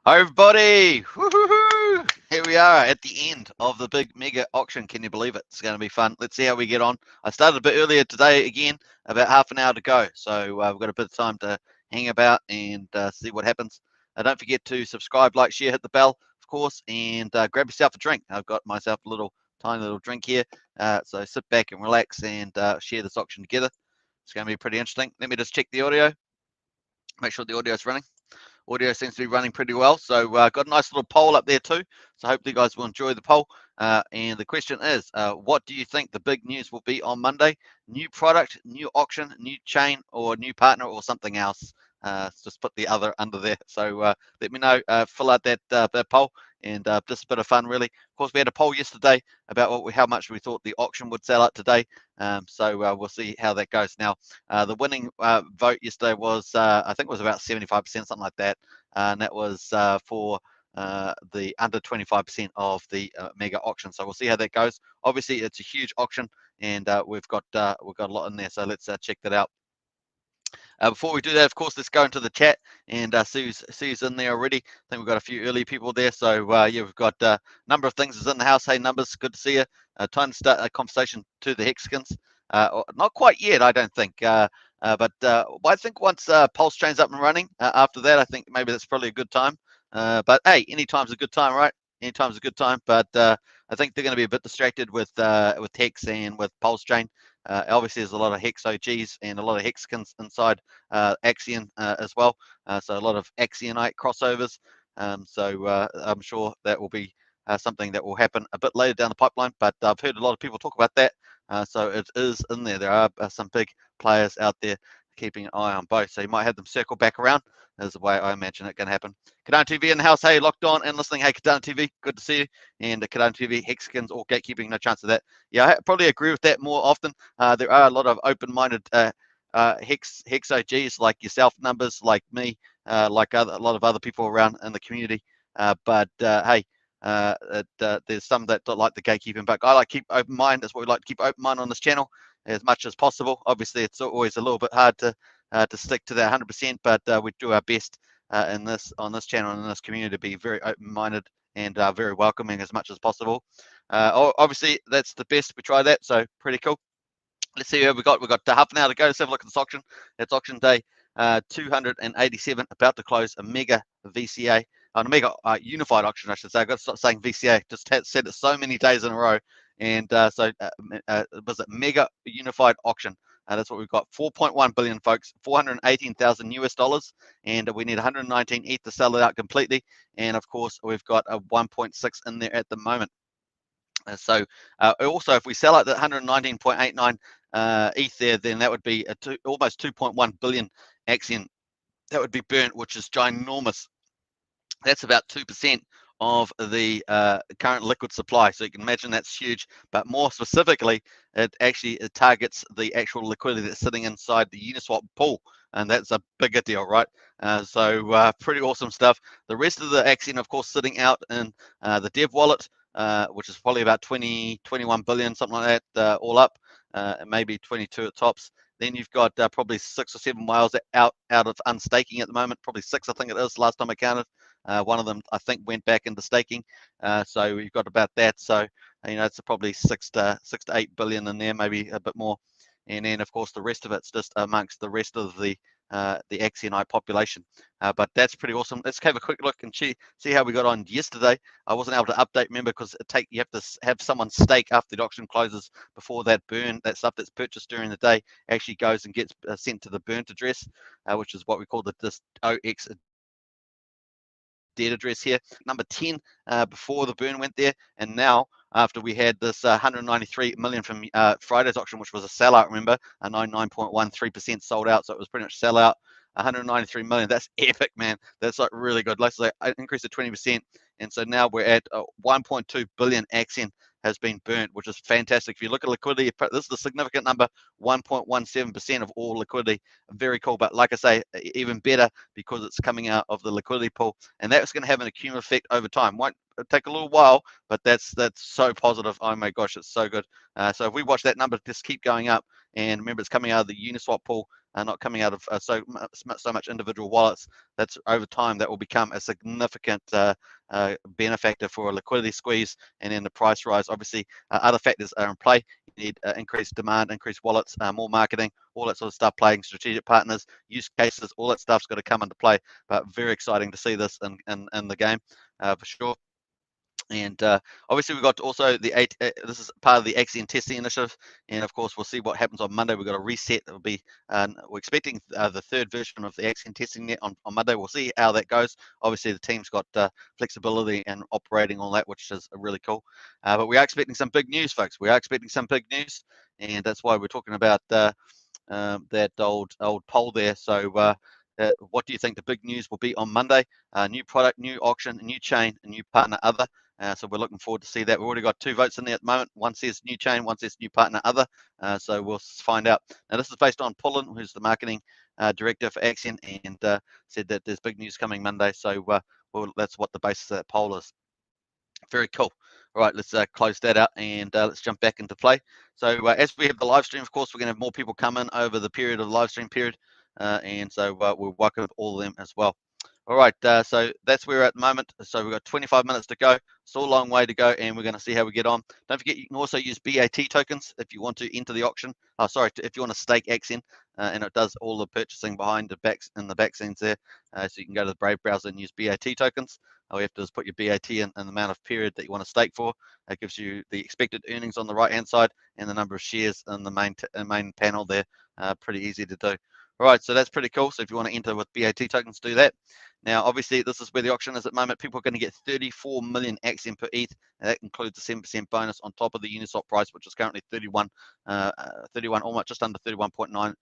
Hi everybody! Woo-hoo-hoo! Here we are at the end of the big mega auction. Can you believe it? It's going to be fun. Let's see how we get on. I started a bit earlier today again, about half an hour to go. So we've got a bit of time to hang about and see what happens. Don't forget to subscribe, like, share, hit the bell, of course, and grab yourself a drink. I've got myself a tiny little drink here. So sit back and relax and share this auction together. It's going to be pretty interesting. Let me just check the audio. Make sure the audio is running. Audio seems to be running pretty well. So got a nice little poll up there too. So hopefully you guys will enjoy the poll. And the question is, what do you think the big news will be on Monday? New product, new auction, new chain, or new partner, or something else? Just put the other under there. So let me know. Fill out that poll. And just a bit of fun, really. Of course, we had a poll yesterday about how much we thought the auction would sell out today. So we'll see how that goes. Now, the winning vote yesterday was, I think it was about 75%, something like that. And that was for the under 25% of the mega auction. So we'll see how that goes. Obviously, it's a huge auction, and we've got a lot in there. So let's check that out. Before we do that, of course, let's go into the chat and see who's in there already. I think we've got a few early people there. So yeah, we've got a number of things is in the house. Hey, Numbers, good to see you. Time to start a conversation to the Hexicans. Not quite yet, I don't think. But I think once Pulsechain's up and running, after that, I think maybe that's probably a good time. But hey, any time's a good time, right? Any time's a good time. But I think they're going to be a bit distracted with Hex and with Pulsechain. Obviously, there's a lot of Hex OGs and a lot of Hexicans inside Axion as well. So a lot of Axionite crossovers. So I'm sure that will be something that will happen a bit later down the pipeline. But I've heard a lot of people talk about that. So it is in there. There are some big players out there keeping an eye on both. So you might have them circle back around. Is the way I imagine it going to happen. Cardano TV in the house. Hey, locked on and listening. Hey, Cardano TV, good to see you. And Cardano TV, Hexicans, or gatekeeping, no chance of that. Yeah, I probably agree with that more often. There are a lot of open-minded Hex OGs like yourself, Numbers, like me, like a lot of other people around in the community. But hey, there's some that don't like the gatekeeping, but I like keep open mind. That's what we like to keep open mind on this channel as much as possible. Obviously, it's always a little bit hard to stick to that 100%, but we do our best on this channel and in this community to be very open-minded and very welcoming as much as possible. Obviously, that's the best. We try that, so pretty cool. Let's see who we got. We've got half an hour to go. Let's have a look at this auction. It's auction day 287, about to close a mega VCA, a mega unified auction, I should say. I've got to stop saying VCA. Just said it so many days in a row. And so was it mega unified auction? That's what we've got. 4.1 billion, folks. 418,000 US dollars, and we need 119 ETH to sell it out completely. And of course, we've got a 1.6 in there at the moment. So also, if we sell out that 119.89 ETH there, then that would be almost 2.1 billion Axion that would be burnt, which is ginormous. That's about 2% of the current liquid supply. So you can imagine that's huge. But more specifically, it targets the actual liquidity that's sitting inside the Uniswap pool. And that's a bigger deal, right? So pretty awesome stuff. The rest of the Axion, of course, sitting out in the dev wallet, which is probably about 21 billion, something like that, all up, maybe 22 at tops. Then you've got probably 6 or 7 whales out of unstaking at the moment, probably 6, I think it is, last time I counted. One of them, I think, went back into staking. So you've got about that. So, it's probably 6 to 8 billion in there, maybe a bit more. And then, of course, the rest of it's just amongst the rest of the Axionite population. But that's pretty awesome. Let's have a quick look and see how we got on yesterday. I wasn't able to update, remember, because you have to have someone stake after the auction closes before that burn, that stuff that's purchased during the day actually goes and gets sent to the burnt address, which is what we call this OX dead address here. Number 10 before the burn went there, and now after we had this 193 million from Friday's auction, which was a sellout, remember, a 99.13% sold out, so it was pretty much sellout. 193 million, that's epic, man. That's like really good. Let's say an increase of 20%, and so now we're at 1.2 billion Axion has been burnt, which is fantastic. If you look at liquidity, this is a significant number, 1.17% of all liquidity. Very cool, but like I say, even better because it's coming out of the liquidity pool, and that's going to have an accumulative effect over time. Won't take a little while, but that's so positive. Oh my gosh, it's so good. So if we watch that number just keep going up, and remember it's coming out of the Uniswap pool, not coming out of so much individual wallets. That's over time that will become a significant benefactor for a liquidity squeeze, and then the price rise. Obviously, other factors are in play. You need increased demand, increased wallets, more marketing, all that sort of stuff, playing strategic partners, use cases, all that stuff's got to come into play. But very exciting to see this in the game for sure. And obviously we've got also the this is part of the Axion testing initiative, and of course we'll see what happens on Monday. We've got a reset. It'll be we're expecting the third version of the Axion testing net on Monday. We'll see how that goes. Obviously the team's got flexibility and operating on that, which is really cool. But we are expecting some big news, folks. We are expecting some big news, and that's why we're talking about that old poll there. So what do you think the big news will be on Monday? New product, new auction, new chain, a new partner other. So we're looking forward to see that. We've already got 2 votes in there at the moment. One says new chain, one says new partner other. So we'll find out. Now this is based on Pullen, who's the marketing director for Axion, and said that there's big news coming Monday. So that's what the basis of that poll is. Very cool. All right, let's close that out and let's jump back into play. So as we have the live stream, of course, we're going to have more people come in over the period of the live stream period, and so we'll welcome all of them as well. All right, so that's where we're at the moment. So we've got 25 minutes to go. Still a long way to go, and we're going to see how we get on. Don't forget, you can also use BAT tokens if you want to enter the auction. Oh, sorry, if you want to stake Axion, and it does all the purchasing behind the back in the back scenes there. So you can go to the Brave browser and use BAT tokens. All you have to do is put your BAT in the amount of period that you want to stake for. It gives you the expected earnings on the right-hand side and the number of shares in the main panel there. Pretty easy to do. All right, so that's pretty cool. So if you want to enter with BAT tokens, do that. Now, obviously, this is where the auction is at the moment. People are going to get 34 million Axion per ETH. And that includes a 7% bonus on top of the Uniswap price, which is currently 31, almost just under 31.9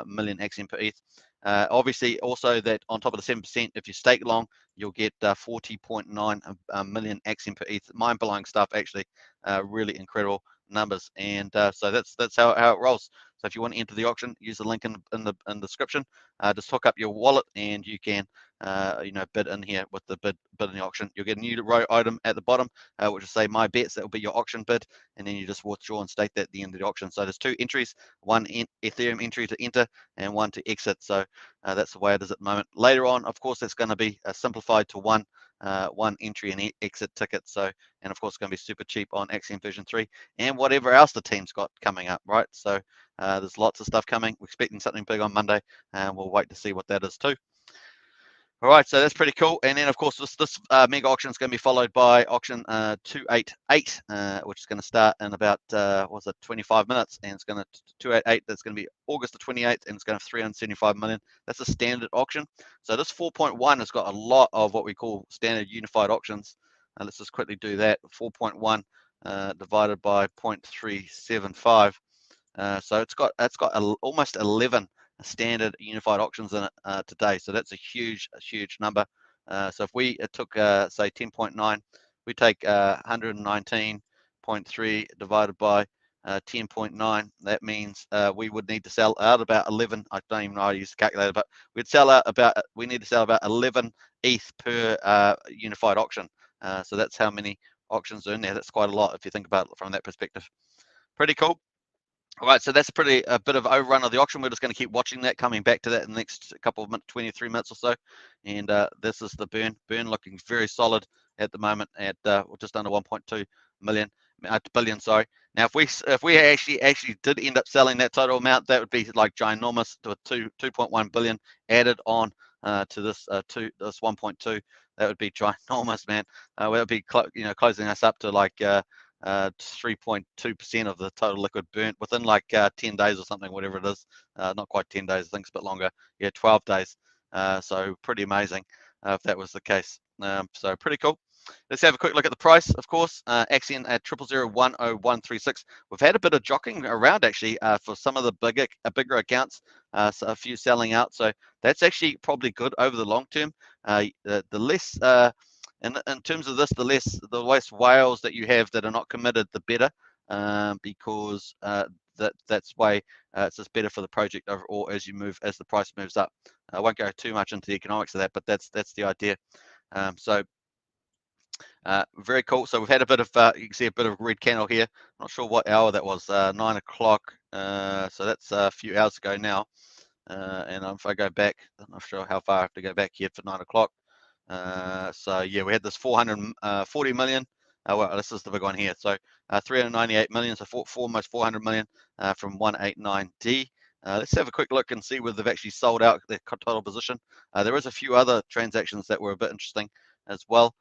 million Axion per ETH. Obviously, also that on top of the 7%, if you stake long, you'll get 40.9 million Axion per ETH. Mind-blowing stuff, actually. Really incredible numbers, and so that's how it rolls. So if you want to enter the auction, use the link in the description. Just hook up your wallet, and you can bid in here with the bid in the auction. You'll get a new row item at the bottom, which will say my bets. That will be your auction bid, and then you just withdraw and stake that at the end of the auction. So there's 2 entries, one Ethereum entry to enter and one to exit. So that's the way it is at the moment. Later on, of course, it's going to be simplified to one entry and exit ticket. So, and of course, it's going to be super cheap on Axion version 3 and whatever else the team's got coming up, right? So there's lots of stuff coming. We're expecting something big on Monday, and we'll wait to see what that is too. All right, so that's pretty cool. And then, of course, this mega auction is going to be followed by auction 288, which is going to start in about, 25 minutes. And it's going to 288, that's going to be August the 28th, and it's going to have 375 million. That's a standard auction. So this 4.1 has got a lot of what we call standard unified auctions. Let's just quickly do that. 4.1 divided by 0.375. So it's got almost 11 standard unified auctions in it today. So that's a huge number. So if we took say 10.9, we take 119.3 divided by 10.9. That means we would need to sell out about 11. I don't even know how to use the calculator, but we need to sell about 11 ETH per unified auction. So that's how many auctions are in there. That's quite a lot if you think about it from that perspective. Pretty cool. All right, so that's a bit of overrun of the auction. We're just going to keep watching that, coming back to that in the next couple of minutes, 23 minutes or so. And this is the burn looking very solid at the moment at just under 1.2 billion. Sorry. Now, if we actually did end up selling that total amount, that would be like ginormous to a 2.1 billion added on to this 1.2. That would be ginormous, man. That would be closing us up to like 3.2% of the total liquid burnt within like 10 days or something, whatever it is. Not quite 10 days, I think it's a bit longer. Yeah, 12 days. So pretty amazing if that was the case. So pretty cool. Let's have a quick look at the price, of course. Axion at 0.0000136. We've had a bit of jockeying around actually for some of the bigger accounts, so a few selling out. So that's actually probably good over the long term. The less in terms of this, the less whales that you have that are not committed, the better, because that's why it's just better for the project overall as the price moves up. I won't go too much into the economics of that, but that's the idea. So very cool. So we've had a bit of you can see a bit of red candle here. I'm not sure what hour that was. 9 o'clock. So that's a few hours ago now. And if I go back, I'm not sure how far I have to go back here for 9 o'clock. So yeah, we had this 440 million. Well, this is the big one here. So 398 million, so almost 400 million from 189D. Let's have a quick look and see whether they've actually sold out their total position. There is a few other transactions that were a bit interesting as well.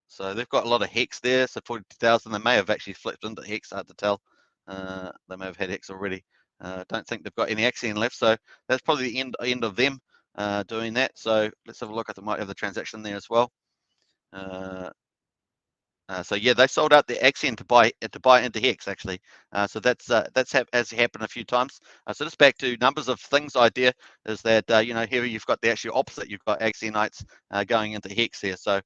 So they've got a lot of Hex there, so 42,000. They may have actually flipped into Hex, hard to tell. They may have had Hex already. Don't think they've got any Axion left, so that's probably the end of them doing that. So let's have a look. I think might have the transaction there as well. So yeah, they sold out the Axion to buy into Hex actually. So that's has happened a few times. So just back to numbers of things idea is that here you've got the actual opposite. You've got Axionites going into Hex here. So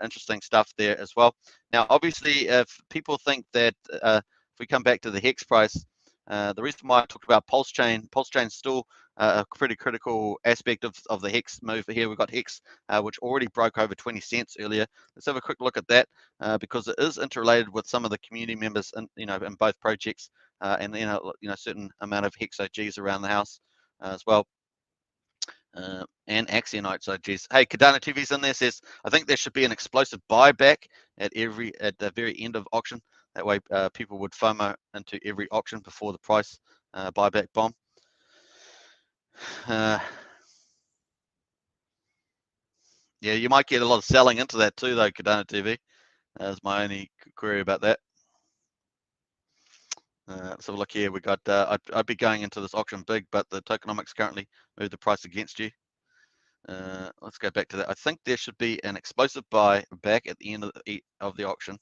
interesting stuff there as well. Now obviously, if people think that if we come back to the Hex price, the reason why I talked about Pulsechain's still a pretty critical aspect of the Hex move here. We've got Hex, which already broke over 20 cents earlier. Let's have a quick look at that because it is interrelated with some of the community members in both projects and certain amount of Hex OGs around the house as well. And Axionites OGs. Hey, Cardano TV's in there, says I think there should be an explosive buyback at the very end of auction. That way people would FOMO into every auction before the price buyback bomb. Yeah, you might get a lot of selling into that too, though, Cardano TV. That's my only query about that. So look here, we got. I'd be going into this auction big, but the tokenomics currently move the price against you. Let's go back to that. I think there should be an explosive buy back at the end of the auction.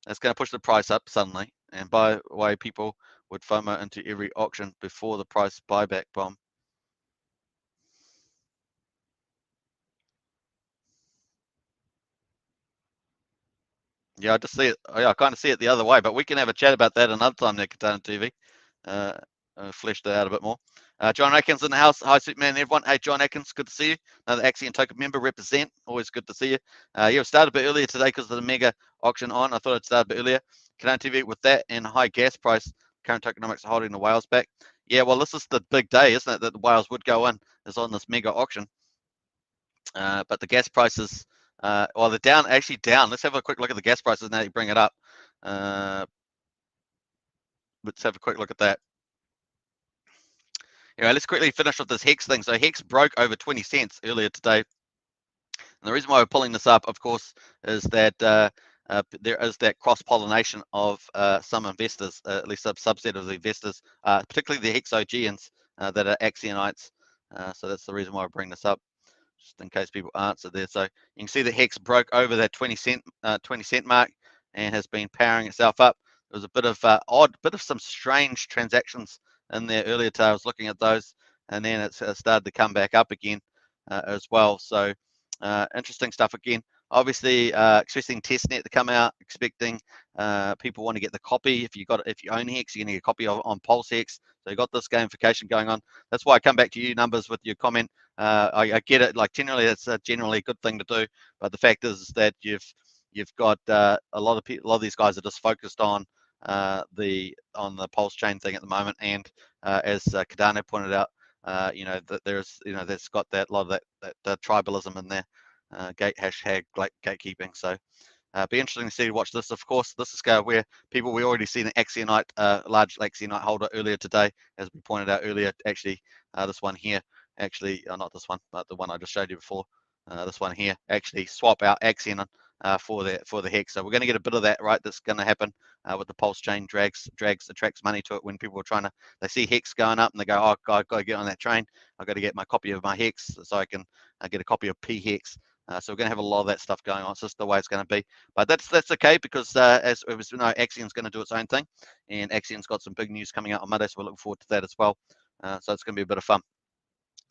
That's going to push the price up suddenly, and by the way, people would FOMO into every auction before the price buyback bomb. Yeah, I just see it. I kind of see it the other way, but we can have a chat about that another time, Nick, Cardano TV. Fleshed it out a bit more. John Atkins in the house. Hi, Superman, everyone. Hey, John Atkins, good to see you. Another Axion token member, represent. Always good to see you. Yeah, we started a bit earlier today because of the mega auction on. I thought I'd start a bit earlier. Cardano TV with that and high gas price. Current tokenomics are holding the whales back. Yeah, well, this is the big day, isn't it? That the whales would go in is on this mega auction. But the gas prices, well, they're down, actually down. Let's have a quick look at the gas prices now that you bring it up. Let's have a quick look at that. Anyway, let's quickly finish with this Hex thing. So Hex broke over 20 cents earlier today. And the reason why we're pulling this up, of course, is that there is that cross-pollination of some investors, at least a subset of the investors, particularly the Hex OGians that are Axionites. So that's the reason why I bring this up, just in case people answer there. So you can see the Hex broke over that 20 cent mark and has been powering itself up. There was a bit of some strange transactions in there earlier today. I was looking at those, and then it started to come back up again as well. So interesting stuff again. Obviously, expecting testnet to come out, expecting people want to get the copy. If you own Hex, you're going to get a copy on Pulse Hex. So you got this gamification going on. That's why I come back to you, Numbers, with your comment. I get it. Like generally, it's generally a good thing to do. But the fact is that you've got a lot of these guys are just focused on the Pulsechain thing at the moment, and as Cardano pointed out, that there's got that lot of that tribalism in there, hashtag gatekeeping. So be interesting to see, watch this. Of course, this is where we already seen an Axionite, large Axionite holder earlier today, as we pointed out earlier. Actually, this one here, not this one, but the one I just showed you before. This one here actually swap out Axion for the Hex. So we're going to get a bit of that, right? That's going to happen with the Pulsechain attracts money to it when people are they see Hex going up and they go, oh, I've got to get on that train. I've got to get my copy of my Hex so I can get a copy of P Hex. So we're going to have a lot of that stuff going on. It's just the way it's going to be. But that's okay, because as we know, Axion's going to do its own thing, and Axion's got some big news coming out on Monday, so we're looking forward to that as well. So it's going to be a bit of fun.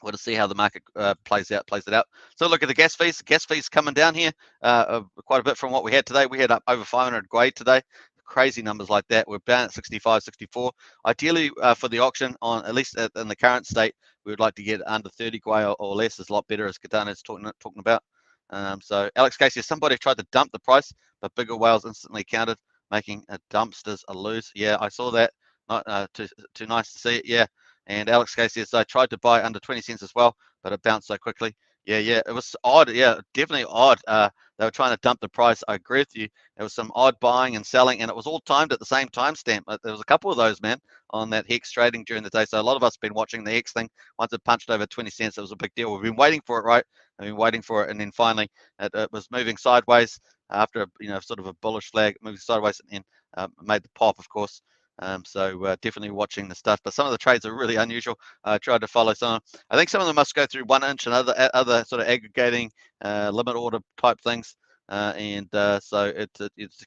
We'll just see how the market plays it out. So look at the gas fees. Gas fees coming down here quite a bit from what we had today. We had up over 500 grade today. Crazy numbers like that. We're down at 65, 64. Ideally, for the auction, on at least in the current state, we would like to get under 30 grey or less. Is a lot better, as Cardano is talking about. So Alex Casey, somebody tried to dump the price, but bigger whales instantly countered, making dumpsters a lose. Yeah, I saw that. Not too nice to see it. Yeah. And Alex K says, I tried to buy under 20 cents as well, but it bounced so quickly. Yeah, it was odd. Yeah, definitely odd. They were trying to dump the price. I agree with you. There was some odd buying and selling, and it was all timed at the same timestamp. There was a couple of those, man, on that Hex trading during the day. So a lot of us have been watching the Hex thing. Once it punched over 20 cents, it was a big deal. We've been waiting for it, right? I've been waiting for it, and then finally it was moving sideways after sort of a bullish flag, moving sideways, and made the pop, of course. So definitely watching the stuff, but some of the trades are really unusual. I tried to follow some. I think some of them must go through 1 inch and other sort of aggregating limit order type things, and so it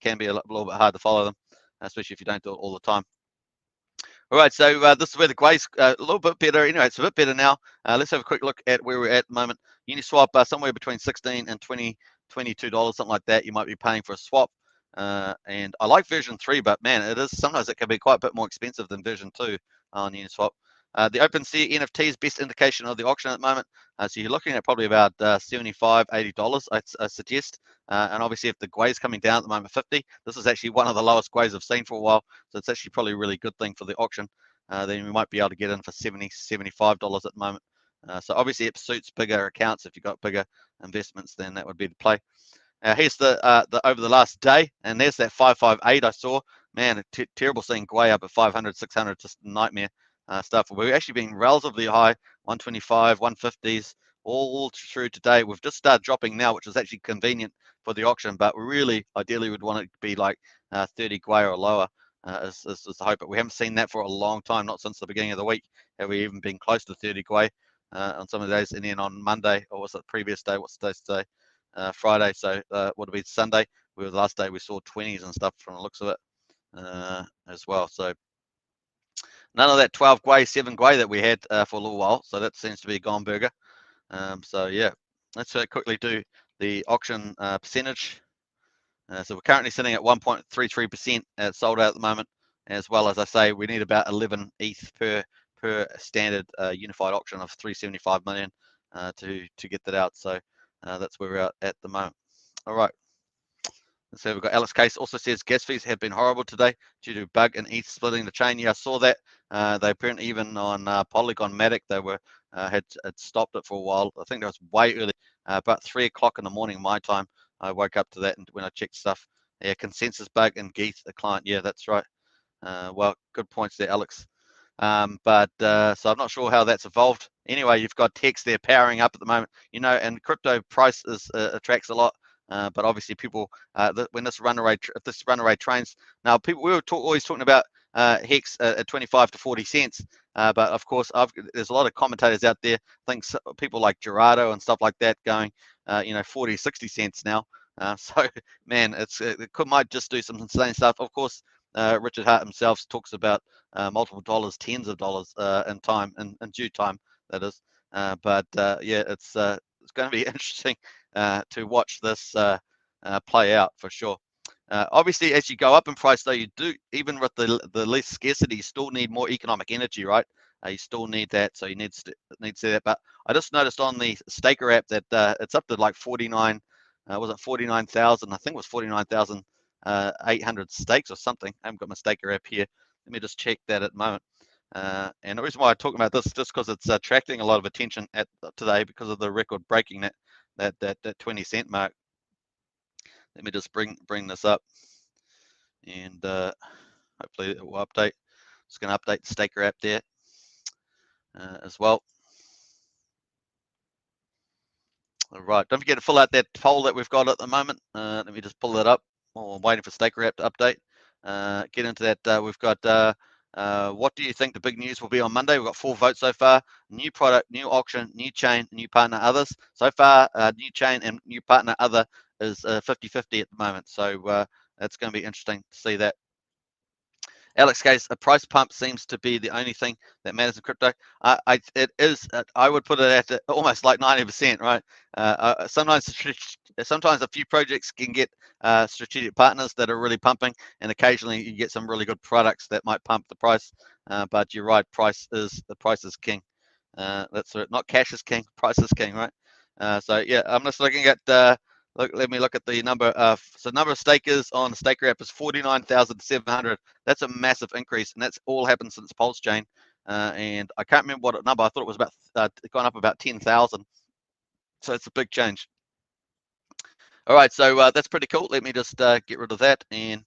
can be a little bit hard to follow them, especially if you don't do it all the time. All right, so this is where the grey's a little bit better. Anyway, it's a bit better now. Let's have a quick look at where we're at the moment. Uniswap somewhere between $16 and $22, something like that. You might be paying for a swap. And I like version 3, but man, sometimes it can be quite a bit more expensive than version 2 on Uniswap. The OpenSea NFT is best indication of the auction at the moment. So you're looking at probably about $75, $80, I suggest. And obviously, if the Gwei's coming down at the moment, 50, this is actually one of the lowest Gwei's I've seen for a while. So it's actually probably a really good thing for the auction. Then we might be able to get in for $70, $75 at the moment. So obviously, it suits bigger accounts. If you've got bigger investments, then that would be the play. Here's the over the last day, and there's that 558 I saw. Man, terrible seeing Gwei up at 500, 600, just nightmare stuff. We've actually been relatively high, 125, 150s, all through today. We've just started dropping now, which is actually convenient for the auction, but we really, ideally, would want it to be like 30 Gwei or lower is the hope. But we haven't seen that for a long time, not since the beginning of the week. Have we even been close to 30 Gwei on some of the days? And then on Monday, or was it the previous day? What's the day today? Friday, so would it be Sunday? The last day we saw 20s and stuff from the looks of it as well. So none of that 12 Gwei, 7 Gwei that we had for a little while. So that seems to be a gone burger. So yeah, let's quickly do the auction percentage. So we're currently sitting at 1.33% sold out at the moment. As well as I say, we need about 11 ETH per standard unified auction of 375 million to get that out. So that's where we're at the moment. All right. So we've got Alex Case also says gas fees have been horrible today due to bug and ETH splitting the chain. Yeah, I saw that. They apparently even on Polygon Matic they were had stopped it for a while. I think that was way early, about 3 o'clock in the morning my time. I woke up to that and when I checked stuff. Yeah, consensus bug and Geeth the client. Yeah, that's right. Well, good points there, Alex. So I'm not sure how that's evolved. Anyway, you've got Hex there powering up at the moment, and crypto price attracts a lot. But obviously, people when this runaway trains now, we were always talking about Hex at 25 to 40 cents. But of course, there's a lot of commentators out there. I think people like Gerardo and stuff like that going, 40, 60 cents now. So man, it might just do some insane stuff. Of course, Richard Hart himself talks about multiple dollars, tens of dollars in time, in due time, that is. Yeah, it's going to be interesting to watch this play out for sure. Obviously, as you go up in price, though, you do, even with the less scarcity, you still need more economic energy, right? You still need that, so you need to see that. But I just noticed on the Staker app that it's up to like 49. Was it 49,000? I think it was 49,800 stakes or something. I haven't got my Staker app here. Let me just check that at the moment. And the reason why I talk about this is just because it's attracting a lot of attention today because of the record breaking that 20 cent mark. Let me just bring this up, and hopefully it will update. Just going to update the Staker app there as well. All right, don't forget to fill out that poll that we've got at the moment. Let me just pull that up while I'm waiting for Staker app to update. Get into that. We've got what do you think the big news will be on Monday? We've got 4 votes so far. New product, new auction, new chain, new partner, others. So far, new chain and new partner other is 50-50 at the moment. So it's going to be interesting to see that. Alex Case, a price pump seems to be the only thing that matters in crypto. It is. I would put it at almost like 90%, right? Sometimes a few projects can get strategic partners that are really pumping, and occasionally you get some really good products that might pump the price. But you're right, price is king. That's it. Not cash is king, price is king, right? So yeah, I'm just looking at. Let me look at the number of stakers on the Staker app is 49,700. That's a massive increase, and that's all happened since Pulsechain. and I can't remember what number. I thought it was about gone up about 10,000. So it's a big change. All right, so that's pretty cool. Let me just get rid of that and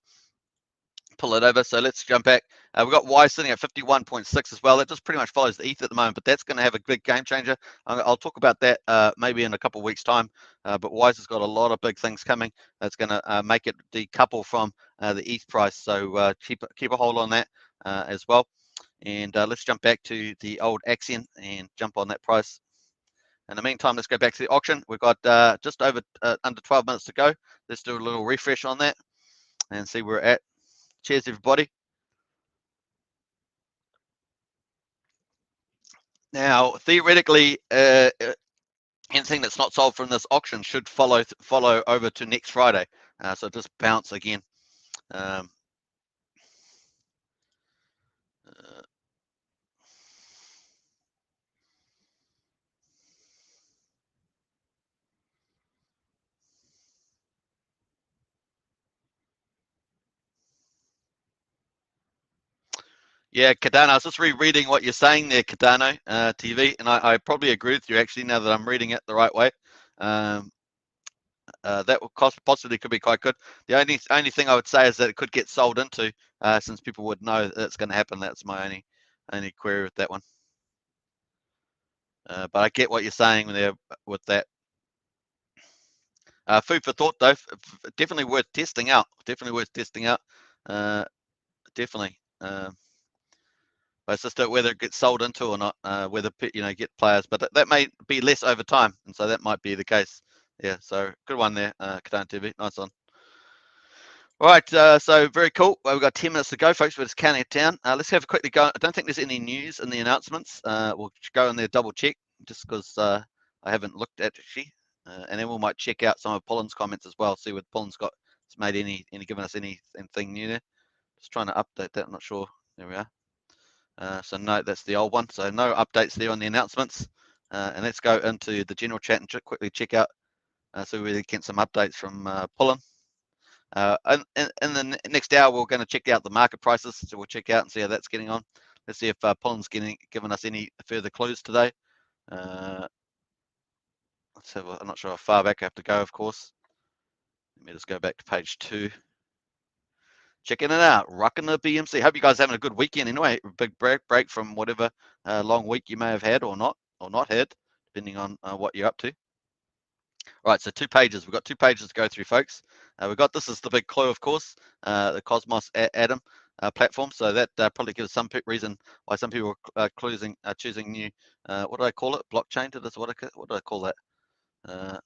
pull it over. So let's jump back. We've got Y sitting at 51.6 as well. That just pretty much follows the ETH at the moment, but that's going to have a big game changer. I'll talk about that maybe in a couple of weeks' time. But Wise has got a lot of big things coming. That's going to make it decouple from the ETH price. So keep a hold on that as well. And let's jump back to the old Axion and jump on that price. In the meantime, let's go back to the auction. We've got just over under 12 minutes to go. Let's do a little refresh on that and see where we're at. Cheers, everybody. Now, theoretically, anything that's not sold from this auction should follow over to next Friday. So just bounce again. Yeah, Cardano, I was just rereading what you're saying there, Cardano TV, and I probably agree with you actually now that I'm reading it the right way. That will possibly could be quite good. The only thing I would say is that it could get sold into since people would know that it's going to happen. That's my only query with that one. But I get what you're saying there with that. Food for thought though, definitely worth testing out. Definitely worth testing out. Definitely. But it's just whether it gets sold into or not, whether get players. But that may be less over time, and so that might be the case. Yeah. So good one there, Cardano TV. Nice one. All right, so very cool. Well, we've got 10 minutes to go, folks. We're just counting it down. Let's have a quickly go. I don't think there's any news in the announcements. We'll go in there, double check, just because I haven't looked at actually. And then we might check out some of Pulin's comments as well, see what Pulin's got. It's made given us anything new there. Just trying to update that. I'm not sure. There we are. So no, that's the old one. So no updates there on the announcements. And let's go into the general chat and quickly check out so we get some updates from Pulin. In the next hour, we're going to check out the market prices. So we'll check out and see how that's getting on. Let's see if Pulin's given us any further clues today. Let's have I'm not sure how far back I have to go, of course. Let me just go back to page 2. Checking it out, rocking the BMC. Hope you guys are having a good weekend anyway. Big break from whatever long week you may have had or not had, depending on what you're up to. All right, so 2 pages. We've got 2 pages to go through, folks. We've got this is the big clue, of course, the Cosmos Atom platform. So that probably gives some reason why some people are choosing new. What do I call it? Blockchain to this? What do I call that?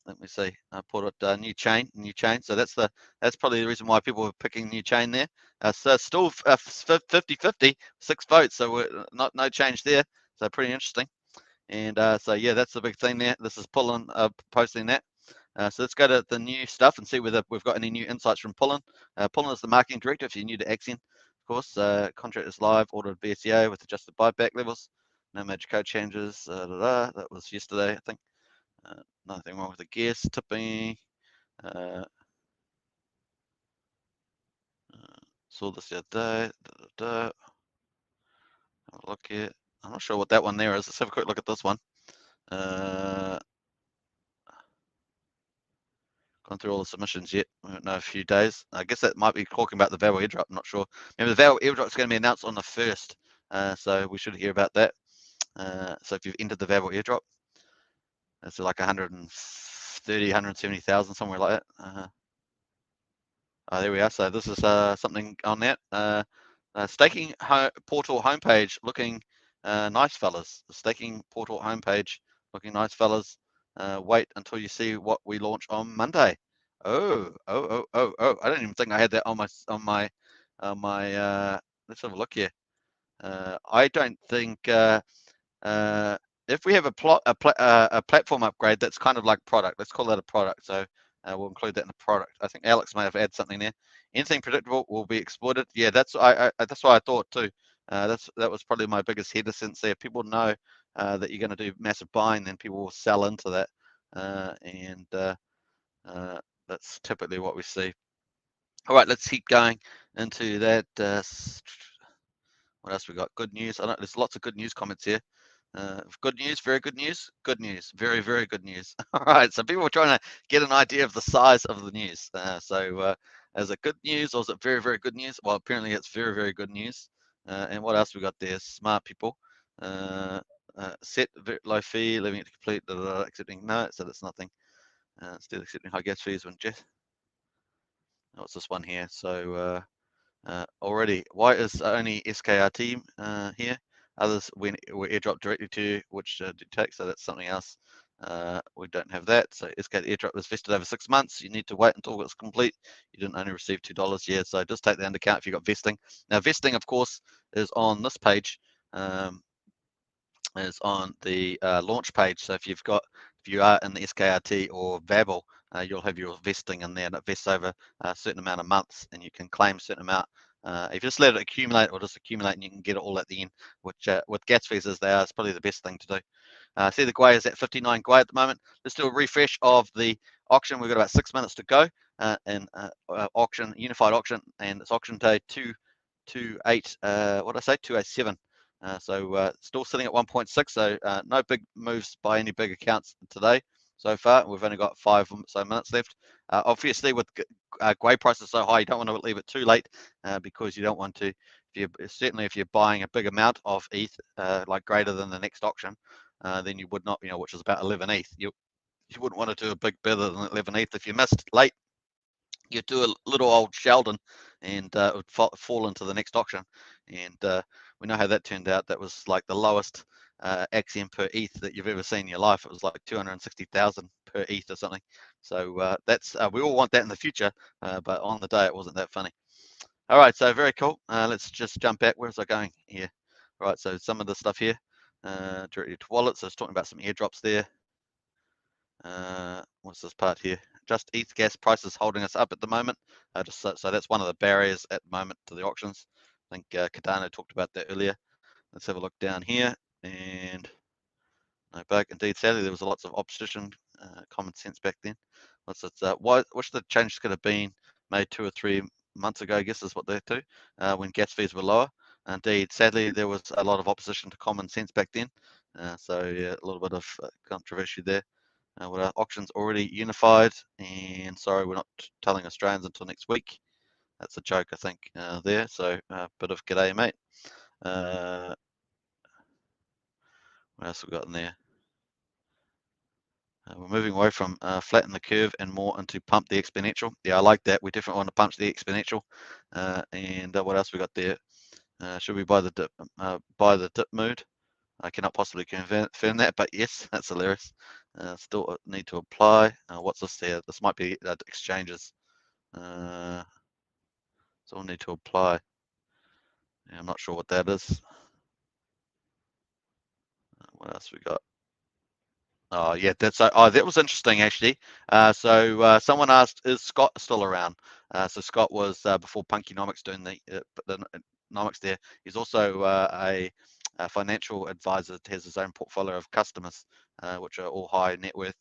Let me see. I put it new chain. So that's probably the reason why people were picking new chain there. So still 50-50, 6 votes. So we're no change there. So pretty interesting. And so yeah, that's the big thing there. This is Pulin posting that. So let's go to the new stuff and see whether we've got any new insights from Pulin. Pulin is the marketing director. If you're new to Axion, of course, contract is live, ordered BSCA with adjusted buyback levels. No major code changes. That was yesterday, I think. Nothing wrong with the guess. Tipping. Saw this the other day. Have a look here. I'm not sure what that one there is. Let's have a quick look at this one. Gone through all the submissions yet. We don't know a few days. I guess that might be talking about the Val airdrop. I'm not sure. Remember, the Val airdrop is going to be announced on the 1st, so we should hear about that. So if you've entered the Val airdrop, it's like 130, 170,000, somewhere like that. Oh, there we are. So this is something on that. Staking portal homepage looking nice, fellas. The staking portal homepage looking nice, fellas. Wait until you see what we launch on Monday. Oh! I don't even think I had that on my. Let's have a look here. I don't think if we have a platform upgrade, that's kind of like product. Let's call that a product. So we'll include that in the product. I think Alex may have added something there. Anything predictable will be exploited. Yeah, that's what I thought too. That was probably my biggest hesitance there. People know that you're going to do massive buying, then people will sell into that, and that's typically what we see. All right, let's keep going into that. What else we got? Good news. I don't. There's lots of good news comments here. Good news, very good news, good news, very, very good news. All right, so people are trying to get an idea of the size of the news. Is it good news or is it very, very good news? Well, apparently it's very, very good news. And what else we got there? Smart people. Set low fee, leaving it to complete, accepting no, so that's nothing. Still accepting high gas fees when jet. What's this one here? So already, why is only SKRT here? Others when were airdropped directly to you, which do take, so that's something else. We don't have that. So SK airdrop was vested over 6 months. You need to wait until it's complete. You didn't only receive $2 yet, so just take that into account if you got vesting. Now vesting, of course, is on this page. Is on the launch page. So if you are in the SKRT or Babel, you'll have your vesting in there, and it vests over a certain amount of months, and you can claim a certain amount. If you just let it accumulate, or just accumulate, and you can get it all at the end, which with gas fees as they are, it's probably the best thing to do. See the Gwei is at 59 Gwei at the moment. Let's do a refresh of the auction. We've got about 6 minutes to go in auction, unified auction, and it's auction day 228. What did I say? 287. Still sitting at 1.6, so no big moves by any big accounts today so far. We've only got 5 so minutes left. Obviously, with Gwei prices so high, you don't want to leave it too late because you don't want to. Certainly, if you're buying a big amount of ETH, like greater than the next auction, then you would not, which is about 11 ETH. You wouldn't want to do a big bid than 11 ETH. If you missed late, you do a little old Sheldon, and it would fall into the next auction. And we know how that turned out. That was like the lowest Axion per ETH that you've ever seen in your life. It was like 260,000 per ETH or something. So that's we all want that in the future, but on the day it wasn't that funny. All right, so very cool. Let's just jump back. Where's I going here? All right, so some of the stuff here directly to wallets. So I was talking about some airdrops there. What's this part here? Just ETH gas prices holding us up at the moment. So that's one of the barriers at the moment to the auctions. I think Cardano talked about that earlier. Let's have a look down here, and no bug. Indeed, sadly, there was lots of opposition, common sense back then. Which the changes could have been made 2 or 3 months ago, I guess is what they do, when gas fees were lower. Indeed, sadly, there was a lot of opposition to common sense back then. So yeah, a little bit of controversy there. With our auctions already unified, and sorry, we're not telling Australians until next week. That's a joke, I think, there. So a bit of g'day, mate. What else we got in there? We're moving away from flatten the curve and more into pump the exponential. Yeah, I like that. We definitely want to punch the exponential. And what else we got there? Should we buy the dip mood? I cannot possibly confirm that, but yes, that's hilarious. Still need to apply. What's this there? This might be exchanges. Still need to apply. Yeah, I'm not sure what that is. What else we got? Oh yeah, that was interesting actually. Someone asked, is Scott still around? So Scott was before Punkynomics doing the nomics there. He's also a financial advisor, has his own portfolio of customers, which are all high net worth.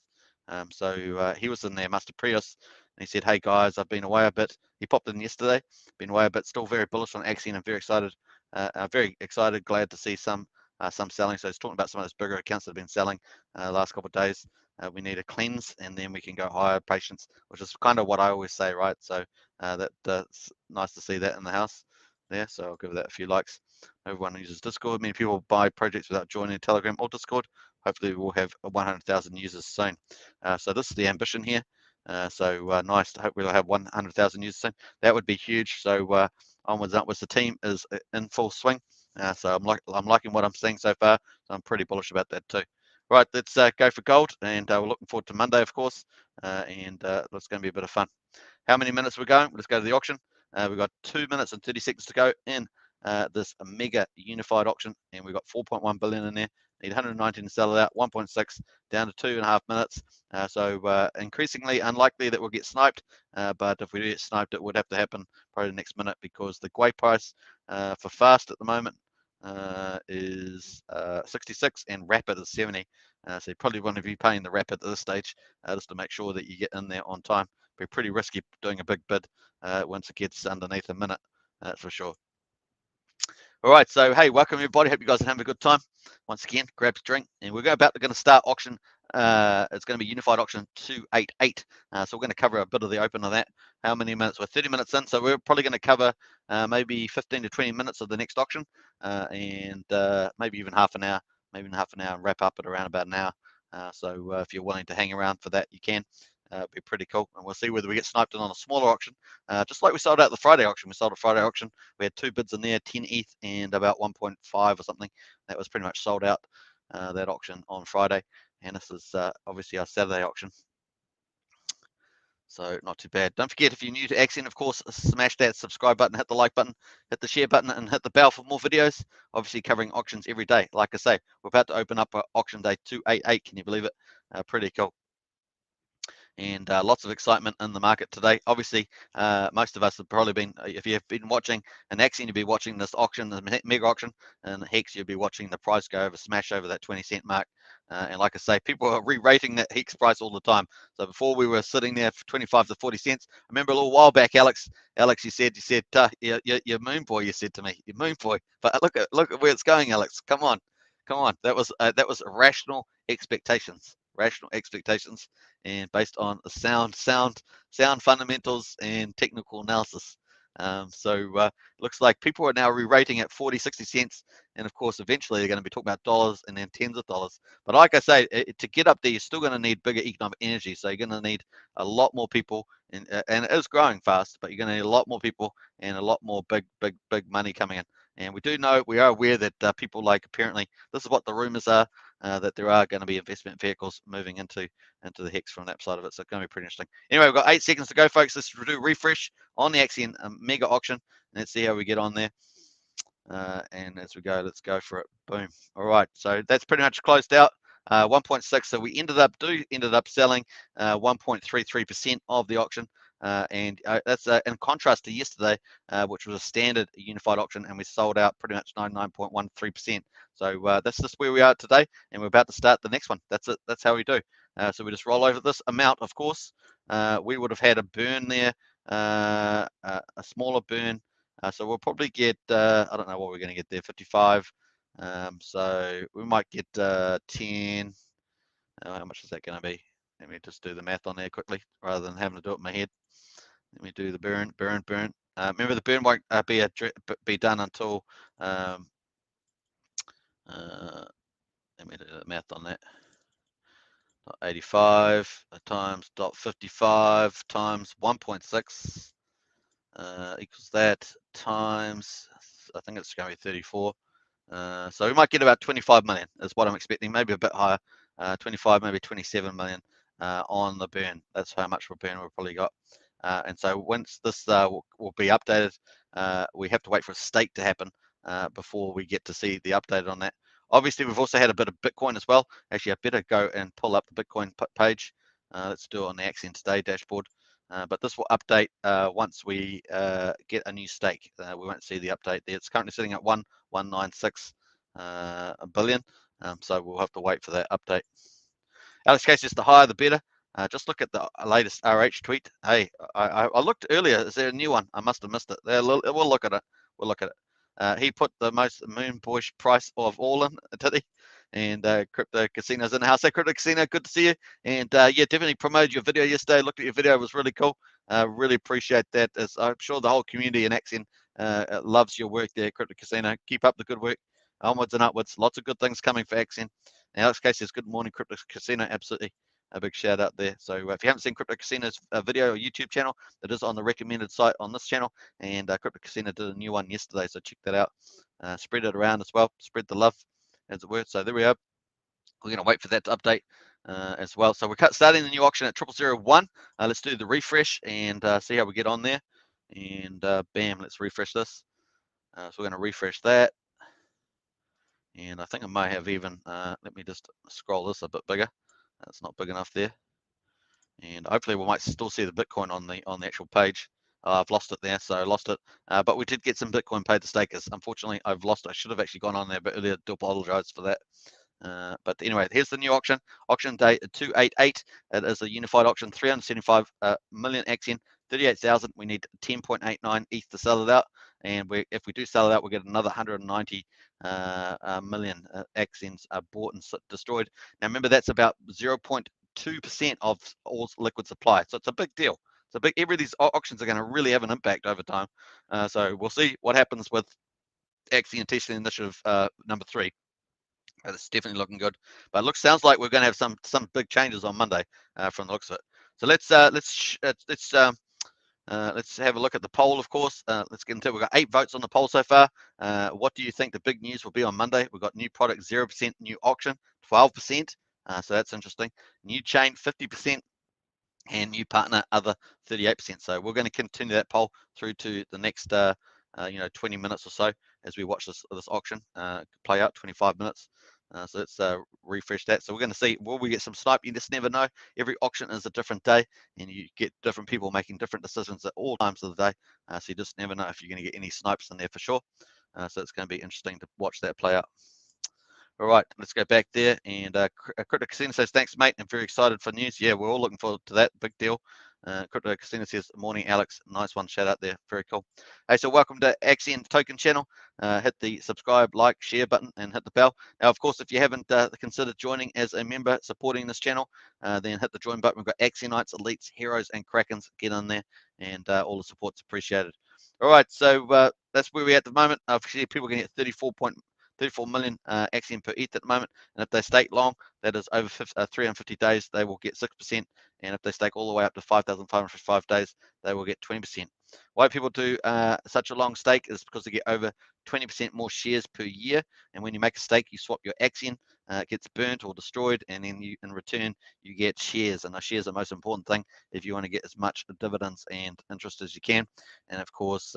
He was in there, Master Prius, and he said, "Hey guys, I've been away a bit." He popped in yesterday. Been away a bit, still very bullish on Axion. I'm very excited, glad to see some selling. So he's talking about some of those bigger accounts that have been selling last couple of days. We need a cleanse, and then we can go higher. Patience, which is kind of what I always say, right? So that's nice to see that in the house there. So I'll give that a few likes. Everyone uses Discord. Many people buy projects without joining Telegram or Discord. Hopefully we'll have 100,000 users soon. So this is the ambition here. Nice. Hopefully we'll have 100,000 users soon. That would be huge. So onwards and upwards. The team is in full swing. So I'm liking what I'm seeing so far. So I'm pretty bullish about that too. Right, let's go for gold, and we're looking forward to Monday, of course, and that's going to be a bit of fun. How many minutes we're going? Let's go to the auction. We've got 2 minutes and 30 seconds to go in this mega unified auction, and we've got 4.1 billion in there. Need 119 to sell it out, 1.6 down to 2.5 minutes. Increasingly unlikely that we'll get sniped, but if we do get sniped, it would have to happen probably the next minute, because the Gwei price for fast at the moment is 66 and rapid is 70. So you probably want to be paying the rapid at this stage just to make sure that you get in there on time. Be pretty risky doing a big bid once it gets underneath a minute, that's for sure. All right, so hey, welcome everybody. Hope you guys are having a good time. Once again, grab a drink, and we're going to start auction. It's going to be Unified Auction 288. So we're going to cover a bit of the open of that. How many minutes? We're 30 minutes in, so we're probably going to cover maybe 15 to 20 minutes of the next auction, and maybe even half an hour, and wrap up at around about an hour. So if you're willing to hang around for that, you can. It'd be pretty cool, and we'll see whether we get sniped in on a smaller auction, just like we sold out the Friday auction. We sold a Friday auction. We had 2 bids in there, 10 ETH and about 1.5 or something. That was pretty much sold out, that auction on Friday, and this is obviously our Saturday auction. So not too bad. Don't forget, if you're new to Axion, of course, smash that subscribe button, hit the like button, hit the share button, and hit the bell for more videos. Obviously covering auctions every day. Like I say, we're about to open up auction day 288. Can you believe it? Pretty cool. And lots of excitement in the market today. Obviously, most of us have probably been, if you've been watching an Axion, you'll be watching this auction, the mega auction, and Hex, you'll be watching the price go over, smash over that 20-cent mark. And like I say, people are re-rating that Hex price all the time. So before we were sitting there for 25 to 40 cents. I remember a little while back, Alex, you said, you're moon boy. You said to me, you're moon boy. But look at where it's going, Alex. Come on. That was rational expectations. And based on sound fundamentals and technical analysis. Looks like people are now re-rating at 40, 60 cents. And of course, eventually they're going to be talking about dollars and then tens of dollars. But like I say, to get up there, you're still going to need bigger economic energy. So you're going to need a lot more people, and it is growing fast, but you're going to need a lot more people and a lot more big money coming in. And we are aware that people, like, apparently, this is what the rumors are, that there are going to be investment vehicles moving into the Hex from that side of it. So it's going to be pretty interesting. Anyway, we've got 8 seconds to go, folks. Let's do a refresh on the Axion mega auction. Let's see how we get on there. And as we go, let's go for it. Boom. All right. So that's pretty much closed out. 1.6. So we ended up selling 1.33% of the auction. And that's in contrast to yesterday, which was a standard unified auction, and we sold out pretty much 99.13%. So that's just where we are today, and we're about to start the next one. That's it. That's how we do. So we just roll over this amount. Of course, we would have had a burn there, a smaller burn. So we'll probably get, I don't know what we're going to get there, 55. So we might get 10. How much is that going to be? Let me just do the math on there quickly, rather than having to do it in my head. Let me do the burn. Remember, the burn won't be done until, let me do the math on that. 85 times 0.55 times 1.6 equals that times, I think it's going to be 34. So we might get about 25 million is what I'm expecting, maybe a bit higher, 25, maybe 27 million on the burn. That's how much of a burn we've probably got. And so once this will be updated, we have to wait for a stake to happen before we get to see the update on that. Obviously, we've also had a bit of Bitcoin as well. Actually, I better go and pull up the Bitcoin page. Let's do it on the Axion Today dashboard. But this will update once we get a new stake. We won't see the update there. It's currently sitting at 1.196 billion. So we'll have to wait for that update. Alex Case, just the higher the better. Just look at the latest RH tweet. Hey, I looked earlier. Is there a new one? I must have missed it. We'll look at it. He put the most moon boyish price of all in, did he? And Crypto Casino's in the house. Hey, Crypto Casino, good to see you. And yeah, definitely promoted your video yesterday. Looked at your video, it was really cool. Really appreciate that. As I'm sure the whole community in Axion loves your work there, Crypto Casino. Keep up the good work. Onwards and upwards. Lots of good things coming for Axion. And Alex Case says, good morning, Crypto Casino. Absolutely. A big shout out there. So if you haven't seen Crypto Casino's video or YouTube channel, it is on the recommended site on this channel. And Crypto Casino did a new one yesterday, so check that out. Spread it around as well. Spread the love, as it were. So there we are. We're going to wait for that to update as well. So we're starting the new auction at 0001. Let's do the refresh and see how we get on there. And bam, let's refresh this. So we're going to refresh that. And I think I may have even, let me just scroll this a bit bigger. It's not big enough there. And hopefully we might still see the Bitcoin on the actual page. I've lost it there, so I lost it. But we did get some Bitcoin paid to stakers. Unfortunately, I've lost it. I should have actually gone on there a bit earlier. Do apologize for that. But anyway, here's the new auction. Auction date 288. It is a unified auction. 375 million Axion, 38,000. We need 10.89 ETH to sell it out, and if we do sell it out, we'll get another 190 million Axions bought and destroyed. Now remember, that's about 0.2% of all liquid supply, so it's a big deal. So every of these auctions are going to really have an impact over time. So we'll see what happens with Axion testing initiative number 3. It's definitely looking good, but it sounds like we're going to have some big changes on Monday from the looks of it. So let's have a look at the poll, of course. Let's get into it. We've got 8 votes on the poll so far. What do you think the big news will be on Monday? We've got new product 0%, new auction 12%. So that's interesting. New chain 50%. And new partner other 38%. So we're going to continue that poll through to the next 20 minutes or so as we watch this auction play out. 25 minutes. So let's refresh that. So we're going to see, will we get some snipe? You just never know. Every auction is a different day, and you get different people making different decisions at all times of the day. So you just never know if you're going to get any snipes in there for sure. So it's going to be interesting to watch that play out. All right, let's go back there. And Crypto Casino says, thanks, mate. I'm very excited for news. Yeah, we're all looking forward to that. Big deal. Crypto Casino says, morning, Alex. Nice one. Shout out there. Very cool. Hey, so welcome to Axion Token channel. Hit the subscribe, like, share button, and hit the bell. Now, of course, if you haven't considered joining as a member supporting this channel, then hit the join button. We've got Axionites, Elites, Heroes, and Krakens. Get in there, and all the support's appreciated. All right, so that's where we're at the moment. Obviously, people can get 34 million Axion per ETH at the moment, and if they stake long, that is over 350 days, they will get 6%, and if they stake all the way up to 5,505 days, they will get 20%. Why people do such a long stake is because they get over 20% more shares per year, and when you make a stake, you swap your Axion, it gets burnt or destroyed, and then you, in return, you get shares, and the shares are the most important thing if you want to get as much dividends and interest as you can, and of course,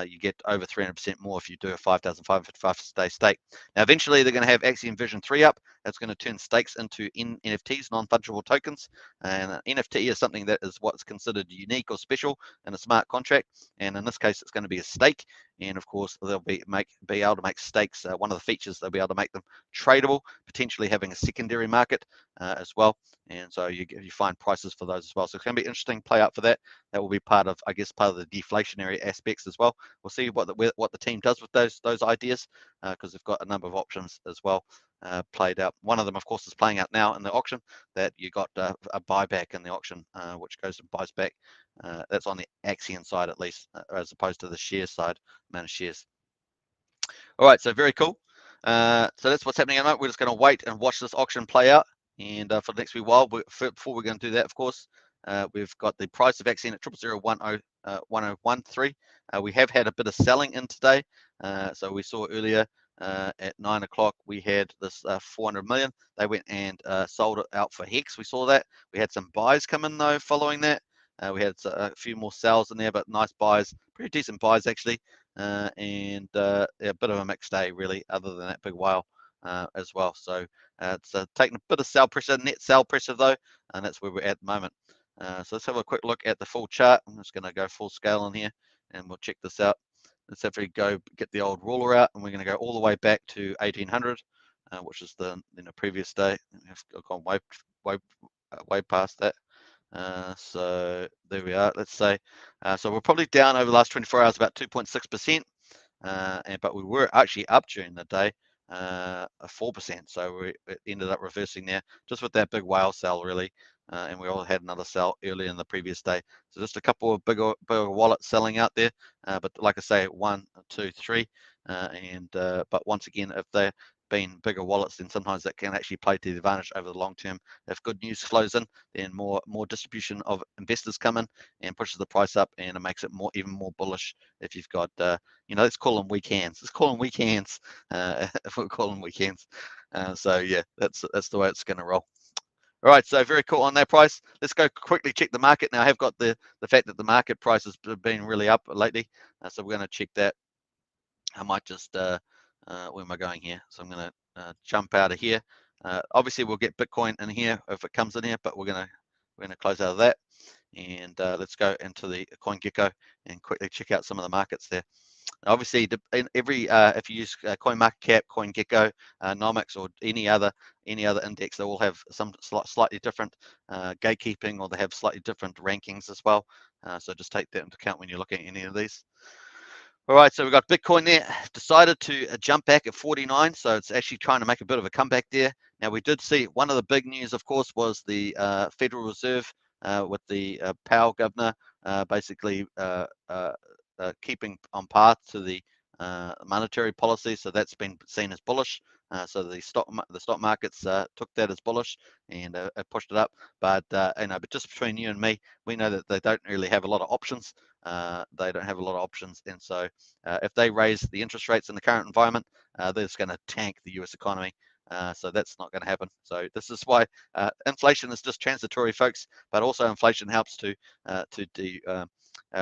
you get over 300% more if you do a 5,555 day stake. Now, eventually, they're going to have Axion version 3 up. That's going to turn stakes into NFTs, non-fungible tokens. And an NFT is something that is what's considered unique or special in a smart contract. And in this case, it's going to be a stake. And of course, they'll be able to make stakes. One of the features, they'll be able to make them tradable, potentially having a secondary market as well. And so you find prices for those as well. So it's going to be interesting play out for that. That will be part of, I guess, part of the deflationary aspects as well. We'll see what the team does with those ideas, because they've got a number of options as well played out. One of them, of course, is playing out now in the auction, that you got a buyback in the auction, which goes and buys back. That's on the Axion side, at least, as opposed to the share side, amount of shares. All right, so very cool. So that's what's happening at the moment. We're just going to wait and watch this auction play out. And for the next wee while, before we're going to do that, of course, we've got the price of Axion at 0.001013. We have had a bit of selling in today. So we saw earlier at 9 o'clock, we had this 400 million. They went and sold it out for Hex. We saw that. We had some buys come in, though, following that. We had a few more sells in there, but nice buys, pretty decent buys, actually. And a bit of a mixed day, really, other than that big whale as well. So it's taking a bit of sell pressure, net sell pressure, though, and that's where we're at the moment. So let's have a quick look at the full chart. I'm just going to go full scale in here, and we'll check this out. Let's have to go get the old ruler out, and we're going to go all the way back to 1800, which is the previous day. I've gone way past that. So there we are. Let's say so we're probably down over the last 24 hours about 2.6%, but we were actually up during the day 4%. So we ended up reversing there just with that big whale sell, really. And we all had another sell earlier in the previous day. So just a couple of bigger wallets selling out there. But like I say, 1, 2, 3. But once again, if they're being bigger wallets, then sometimes that can actually play to the advantage over the long term. If good news flows in, then more distribution of investors come in and pushes the price up, and it makes it even more bullish if you've got let's call them weak hands. Let's call them weak hands. If we're calling weak hands. So yeah, that's the way it's going to roll. All right, so very cool on that price. Let's go quickly check the market. Now I have got the fact that the market price has been really up lately, so we're going to check that. I might just where am I going here? So I'm going to jump out of here. Obviously, we'll get Bitcoin in here if it comes in here, but we're going to close out of that. And let's go into the CoinGecko and quickly check out some of the markets there. Obviously, in every if you use CoinMarketCap, CoinGecko, Nomics, or any other index, they all have some slightly different gatekeeping, or they have slightly different rankings as well. So just take that into account when you're looking at any of these. All right, so we've got Bitcoin there, decided to jump back at 49, so it's actually trying to make a bit of a comeback there. Now, we did see one of the big news, of course, was the Federal Reserve with the Powell governor basically keeping on path to the monetary policy, so that's been seen as bullish. So the stock markets took that as bullish and pushed it up. But but just between you and me, we know that they don't really have a lot of options. They don't have a lot of options, and so if they raise the interest rates in the current environment, they're just going to tank the U.S. economy. So that's not going to happen. So this is why inflation is just transitory, folks. But also inflation helps to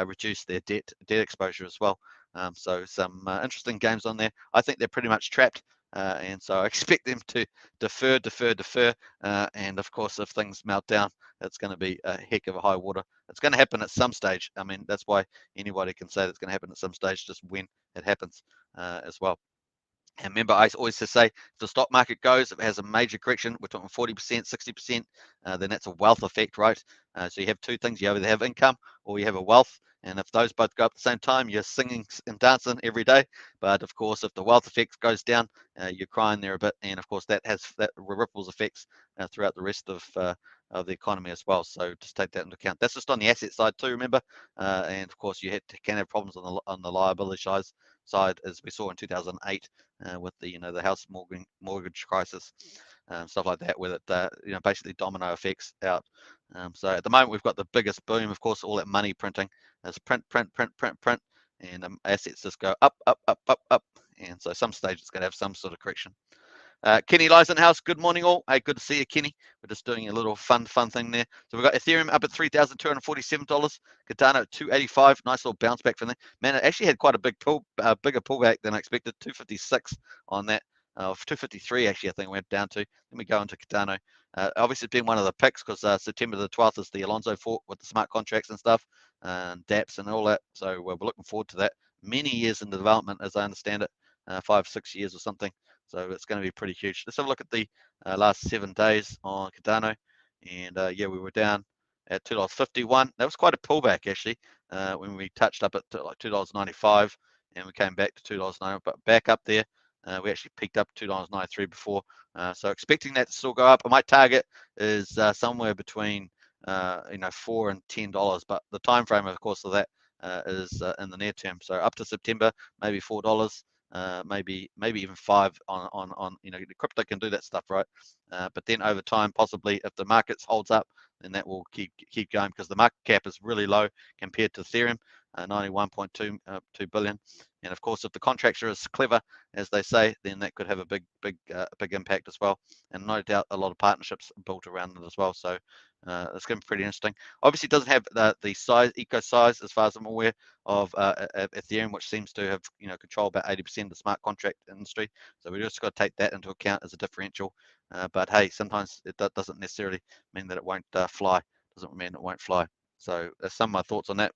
reduce their debt exposure as well. So some interesting games on there. I think they're pretty much trapped. And so I expect them to defer. And of course, if things melt down, it's going to be a heck of a high water. It's going to happen at some stage. I mean, that's why anybody can say it's going to happen at some stage, just when it happens as well. And remember, I always say, if the stock market goes, if it has a major correction, we're talking 40%, 60%, then that's a wealth effect, right? So you have two things. You either have income or you have a wealth. And if those both go up at the same time, you're singing and dancing every day. But of course, if the wealth effect goes down, you're crying there a bit. And of course, that ripples effects throughout the rest of the economy as well. So just take that into account. That's just on the asset side too, remember. And of course, can have problems on the liability side, as we saw in 2008 with the house mortgage crisis, stuff like that, where it basically domino effects out. So at the moment, we've got the biggest boom, of course, all that money printing. There's print, and assets just go up, and so some stage it's going to have some sort of correction. Kenny Lisenhouse, good morning all. Hey, good to see you, Kenny. We're just doing a little fun thing there. So we've got Ethereum up at $3,247, Cardano at $285. Nice little bounce back from there. Man, it actually had quite a bigger pullback than I expected. 256 on that. 253 actually, I think went down to. Let me go into Cardano. Obviously, it's been one of the picks because September the 12th is the Alonso fork with the smart contracts and stuff, and dApps and all that. So we're looking forward to that. Many years in the development, as I understand it, 5-6 years or something. So it's going to be pretty huge. Let's have a look at the last 7 days on Cardano. And yeah, we were down at $2.51. That was quite a pullback actually when we touched up at like $2.95 and we came back to $2.90, but back up there. We actually peaked up $2.93 before. So expecting that to still go up. My target is somewhere between $4 and $10, but the time frame, of course, of that is in the near term. So up to September, maybe $4. Maybe even 5 on the crypto can do that stuff, right? But then over time, possibly if the markets holds up, then that will keep going, because the market cap is really low compared to Ethereum, 91.2 billion. And of course, if the contracts are as clever as they say, then that could have a big impact as well. And no doubt a lot of partnerships built around it as well. So it's going to be pretty interesting. Obviously, it doesn't have the eco size, as far as I'm aware, of Ethereum, which seems to have control about 80% of the smart contract industry. So we just got to take that into account as a differential. But hey, sometimes it doesn't necessarily mean that it won't fly. Doesn't mean it won't fly. So that's some of my thoughts on that.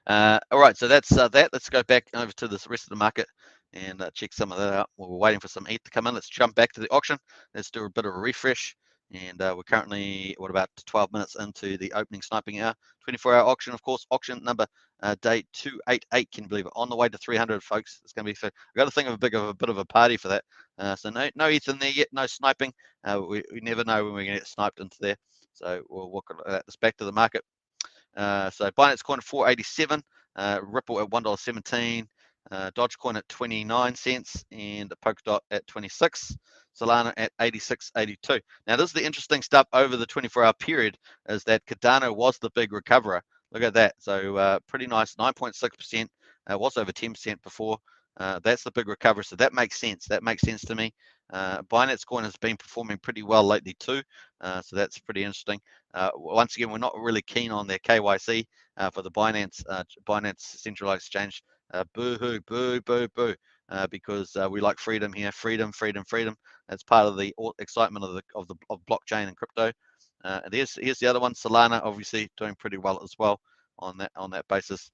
All right, so that's that. Let's go back over to the rest of the market and check some of that out. While we're waiting for some ETH to come in, let's jump back to the auction. Let's do a bit of a refresh. And we're currently, about 12 minutes into the opening sniping hour, 24-hour auction, of course. Auction number day 288, can you believe it? On the way to 300, folks. It's going to be I've got to think of a bit of a party for that. So no ETH in there yet, no sniping. We never know when we're going to get sniped into there. So we'll look at this back to the market. So Binance Coin 487, Ripple at $1.17, Dogecoin at 29 cents, and Polkadot at 26, Solana at 86.82. Now, this is the interesting stuff over the 24-hour period, is that Cardano was the big recoverer. Look at that. So pretty nice, 9.6%. Was over 10% before. That's the big recovery. So that makes sense. That makes sense to me. Binance Coin has been performing pretty well lately too. So that's pretty interesting. Once again, we're not really keen on their KYC for the Binance centralized exchange. Boo-hoo, boo, boo, boo. Because we like freedom here, freedom. That's part of the excitement of blockchain and crypto. Here's the other one, Solana, obviously doing pretty well as well on that basis.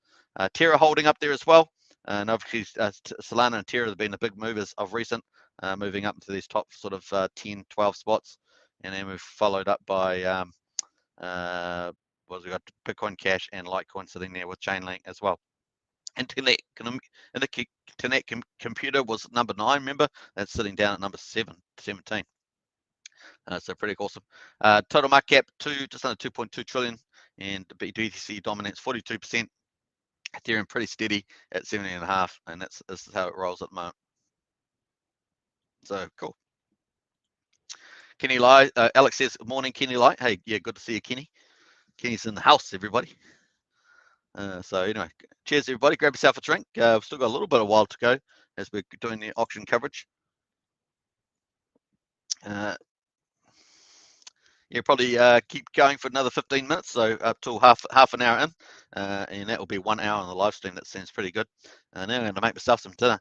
Terra holding up there as well, and obviously Solana and Terra have been the big movers of recent, moving up into these top sort of 10, 12 spots, and then we've followed up by we got Bitcoin Cash and Litecoin sitting there with Chainlink as well. Internet Computer was number 9, remember? That's sitting down at number 17. So pretty awesome. Total market cap just under 2.2 trillion, and BTC dominates 42%. Ethereum pretty steady at 17.5, and this is how it rolls at the moment. So cool. Kenny Lai, Alex says, morning, Kenny Lai. Hey, yeah, good to see you, Kenny. Kenny's in the house, everybody. So anyway, cheers, everybody. Grab yourself a drink. We've still got a little bit of while to go as we're doing the auction coverage. Yeah, probably keep going for another 15 minutes, so up till half an hour in, and that will be 1 hour on the live stream. That seems pretty good. Now I'm going to make myself some dinner.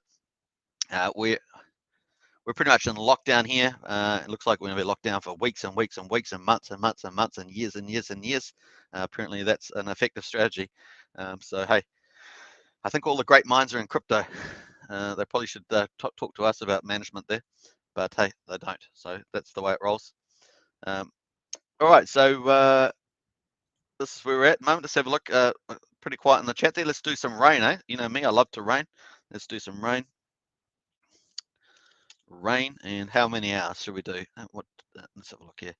We're pretty much in lockdown here. It looks like we're going to be locked down for weeks and weeks and weeks and months and months and months and years and years and years. Apparently, that's an effective strategy. So hey, I think all the great minds are in crypto. They probably should talk to us about management there, but hey, they don't. So that's the way it rolls. All right, so this is where we're at the moment. Let's have a look. Pretty quiet in the chat there. Let's do some rain, eh? You know me, I love to rain. Let's do some rain. Rain, and how many hours should we do? Let's have a look here.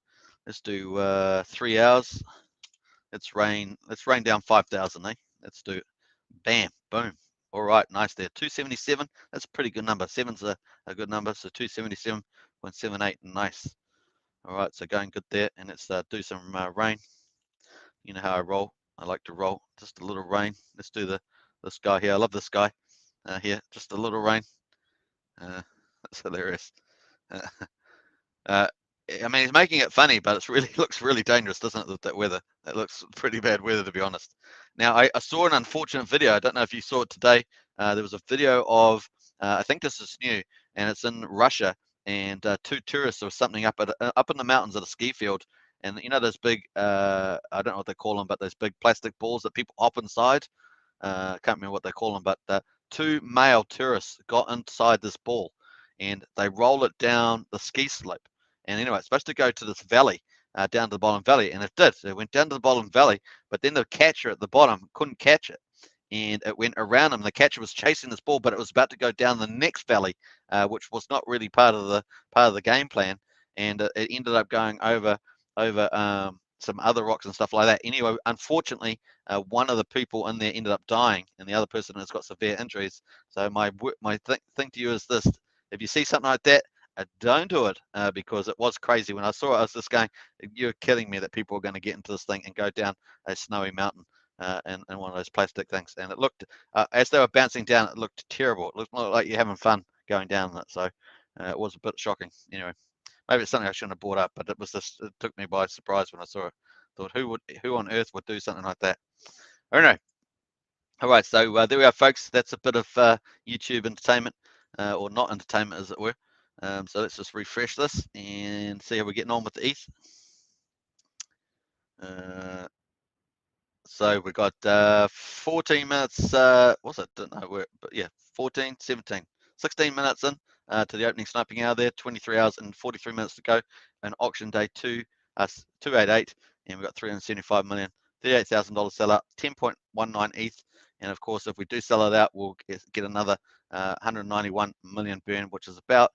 Let's do 3 hours. Let's rain down 5,000, eh? Let's do bam, boom. All right, nice there. 277. That's a pretty good number. 7's a good number, so 277.78. Nice. All right, so going good there, and let's do some rain. You know how I roll. I like to roll. Just a little rain. Let's do this guy here. I love this guy here. Just a little rain. That's hilarious. I mean, he's making it funny, but it looks really dangerous, doesn't it, that weather? It looks pretty bad weather, to be honest. Now, I saw an unfortunate video. I don't know if you saw it today. There was a video of, I think this is new, and it's in Russia, and 2 tourists or something up in the mountains at a ski field. And you know those big, I don't know what they call them, but those big plastic balls that people hop inside. I can't remember what they call them, but 2 male tourists got inside this ball, and they roll it down the ski slope. And anyway, it's supposed to go to this valley, down to the bottom valley, and it did. It went down to the bottom valley, but then the catcher at the bottom couldn't catch it, and it went around him. The catcher was chasing this ball, but it was about to go down the next valley, which was not really part of the game plan, and it ended up going over some other rocks and stuff like that. Anyway, unfortunately, one of the people in there ended up dying, and the other person has got severe injuries. So my thing to you is this: if you see something like that, don't do it, because it was crazy. When I saw it, I was just going, you're kidding me that people are going to get into this thing and go down a snowy mountain in one of those plastic things. And it looked, as they were bouncing down, it looked terrible. It looked like you're having fun going down it. So it was a bit shocking. Anyway, maybe it's something I shouldn't have brought up, but it took me by surprise when I saw it. Thought, who on earth would do something like that? I don't know. All right, so there we are, folks. That's a bit of YouTube entertainment, or not entertainment, as it were. So let's just refresh this and see how we're getting on with the ETH. So we've got 14 minutes, what's it? Don't know, but yeah, 14, 17, 16 minutes in to the opening sniping hour there, 23 hours and 43 minutes to go. And auction day 288, and we've got 375 million, $38,000 sellout, 10.19 ETH. And of course, if we do sell it out, we'll get another 191 million burn, which is about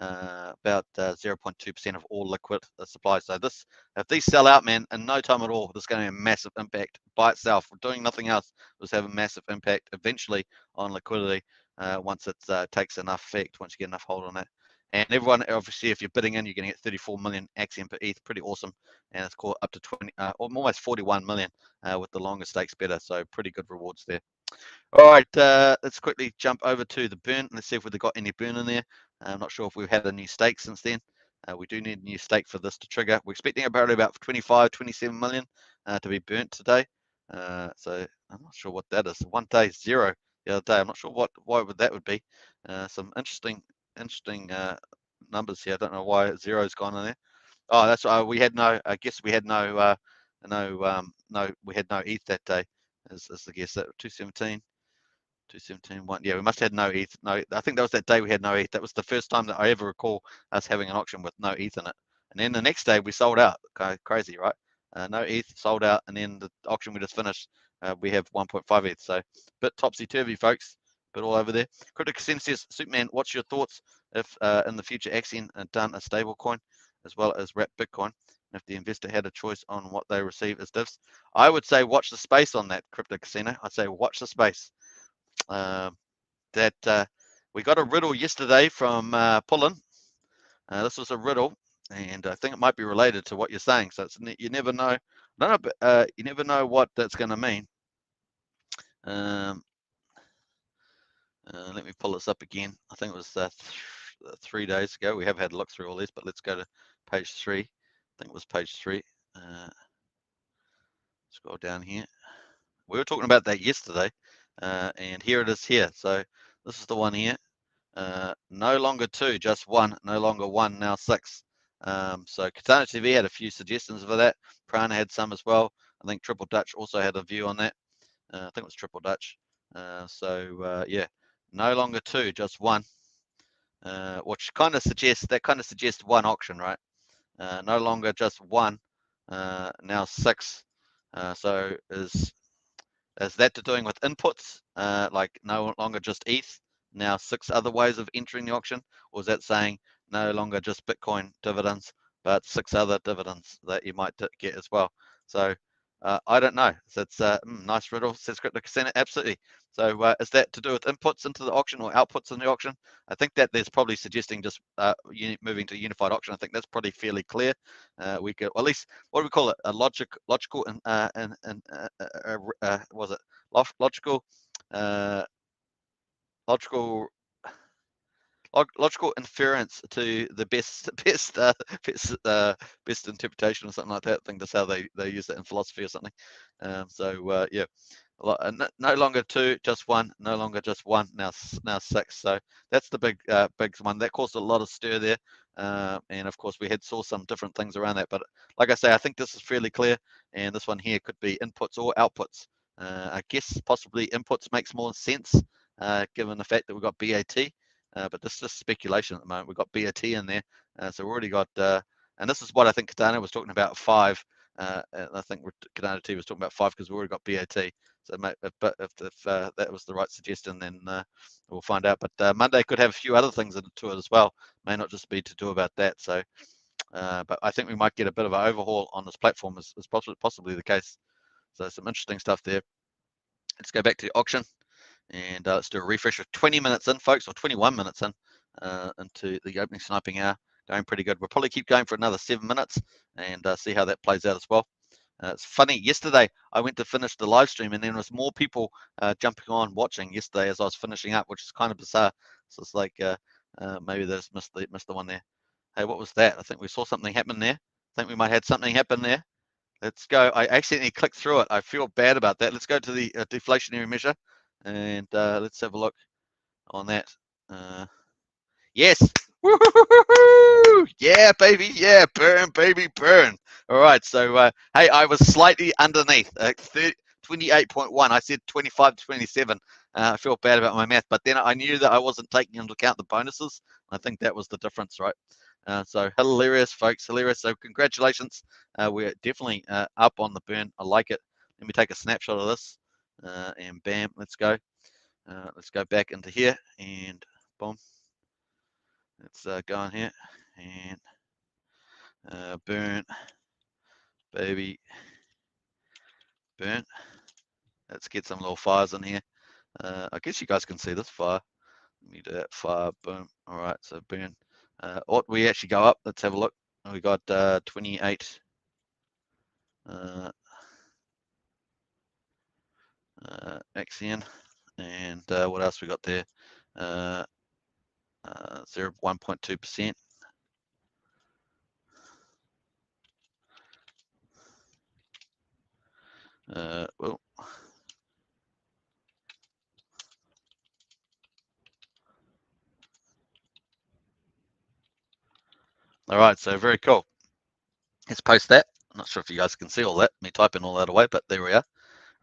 0.2% of all liquid supply. So if these sell out, man, in no time at all, there's going to be a massive impact by itself. Doing nothing else will have a massive impact eventually on liquidity once it takes enough effect, once you get enough hold on it. And everyone, obviously, if you're bidding in, you're going to get 34 million Axion per ETH, pretty awesome. And it's caught up to 20, almost 41 million with the longer stakes better. So pretty good rewards there. All right, let's quickly jump over to the burn. Let's see if we've got any burn in there. I'm not sure if we've had a new stake since then. We do need a new stake for this to trigger. We're expecting about 25, 27 million to be burnt today. So I'm not sure what that is. 1 day, 0 the other day. I'm not sure why that would be. Some interesting numbers here. I don't know why 0's gone in there. Oh, that's right. We had no. I guess we had no. No. We had no ETH that day. Is the guess that 217. 217.1. Yeah, we must have had no ETH. No, I think that was that day we had no ETH. That was the first time that I ever recall us having an auction with no ETH in it. And then the next day we sold out. Okay, crazy, right? No ETH, sold out, and then the auction we just finished, we have 1.5 ETH. So bit topsy-turvy, folks. Bit all over there. Critical Says, Superman, what's your thoughts if in the future Axion done a stable coin as well as wrap Bitcoin? If the investor had a choice on what they receive as divs, I would say watch the space on that, Crypto Casino. I'd say watch the space. That we got a riddle yesterday from Pullen. This was a riddle, and I think it might be related to what you're saying. So it's, you never know. No, but you never know what that's going to mean. Let me pull this up again. I think it was 3 days ago. We have had a look through all these, but let's go to page 3. I think it was page 3. Scroll down here. We were talking about that yesterday, and here it is here. So this is the one here. No longer 2, just 1. No longer 1, now 6. So Katana TV had a few suggestions for that. Prana had some as well. I think Triple Dutch also had a view on that. I think it was Triple Dutch. Yeah, no longer 2, just 1. Which kind of suggests, that kind of suggests one auction, right? No longer just 1, now 6. So is that to doing with inputs, like no longer just ETH, now 6 other ways of entering the auction? Or is that saying no longer just Bitcoin dividends, but 6 other dividends that you might get as well? So I don't know. So it's nice riddle, says Crypto Casino. Absolutely. So is that to do with inputs into the auction or outputs in the auction? I think that there's probably suggesting just moving to unified auction. I think that's probably fairly clear. We could, or at least, what do we call it? A logical was it logical logical logical inference to the best interpretation or something like that. I think that's how they use it in philosophy or something. Yeah, no longer 2, just 1. No longer just 1, now 6. So that's the big one that caused a lot of stir there. And of course we saw some different things around that, but like I say, I think this is fairly clear, and this one here could be inputs or outputs. I guess possibly inputs makes more sense, given the fact that we've got BAT. But this is just speculation at the moment. We've got BAT in there, so we've already got, and this is what I think Katana was talking about, 5. I think Katana T was talking about 5 because we've already got BAT. So, but if that was the right suggestion, then we'll find out. But Monday could have a few other things into it as well. May not just be to do about that. So, but I think we might get a bit of an overhaul on this platform, is possibly the case. So some interesting stuff there. Let's go back to the auction. And let's do a refresh of 20 minutes in, folks, or 21 minutes in into the opening sniping hour. Going pretty good. We'll probably keep going for another 7 minutes and see how that plays out as well. It's funny, yesterday I went to finish the live stream and then there was more people jumping on watching yesterday as I was finishing up, which is kind of bizarre. So it's like maybe they just missed the one there. Hey, what was that? I think we saw something happen there. I think we might have had something happen there. Let's go. I accidentally clicked through it. I feel bad about that. Let's go to the deflationary measure and let's have a look on that. Yes. Woo-hoo-hoo-hoo! Yeah, baby. Yeah, burn, baby, burn. All right. So, hey, I was slightly underneath 28.1. I said 25 to 27. I feel bad about my math, but then I knew that I wasn't taking into account the bonuses. I think that was the difference, right? So hilarious, folks, hilarious. So congratulations. We're definitely up on the burn. I like it. Let me take a snapshot of this, and bam, let's go. Let's go back into here, and boom. Let's go in here, and burn, baby, burn. Let's get some little fires in here. I guess you guys can see this fire. Let me do that fire, boom. All right, so burn. Ought we actually go up? Let's have a look. We got 28. Axion, and what else we got there? 1.2%. Well, all right, so very cool. Let's post that. I'm not sure if you guys can see all that, me typing all that away, but there we are.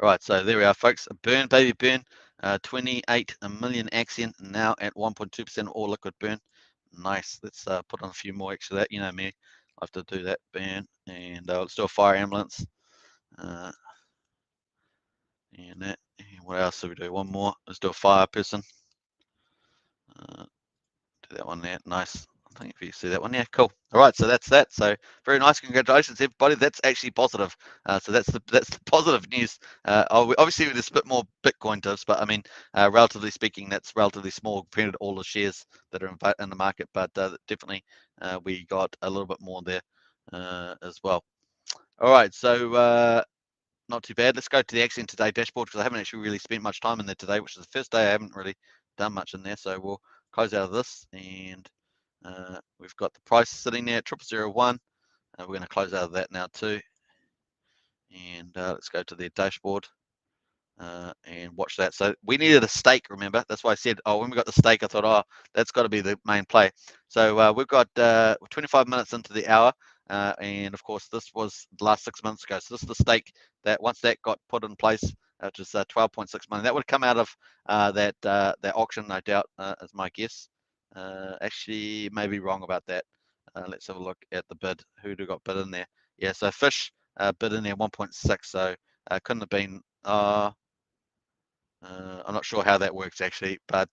All right, so there we are, folks. Burn, baby, burn. 28 million Axion, now at 1.2% all liquid burn. Nice. Let's put on a few more extra that. You know me, I have to do that burn. And let's do a fire ambulance. And that. And what else do we do? One more. Let's do a fire person. Do that one there. Nice. I think if you see that one, yeah, cool. All right, so that's that. So very nice. Congratulations, everybody. That's actually positive. So that's the positive news. Obviously, there's a bit more Bitcoin to us, but I mean, relatively speaking, that's relatively small compared to all the shares that are in the market. But definitely, we got a little bit more there as well. All right, so not too bad. Let's go to the Axion today dashboard because I haven't actually really spent much time in there today, which is the first day I haven't really done much in there. So we'll close out of this, and we've got the price sitting there at 0001. We're going to close out of that now too, and let's go to the dashboard. And watch that. So we needed a stake, remember? That's why I said, oh, when we got the stake, I thought, oh, that's got to be the main play. So we've got 25 minutes into the hour, and of course, this was the last 6 months ago. So this is the stake that once that got put in place, which is 12.6 million, that would come out of that auction, no doubt, is my guess. Actually, maybe wrong about that. Let's have a look at the bid. Who got bid in there? Yeah, so Fish bid in there 1.6. So couldn't have been. I'm not sure how that works actually, but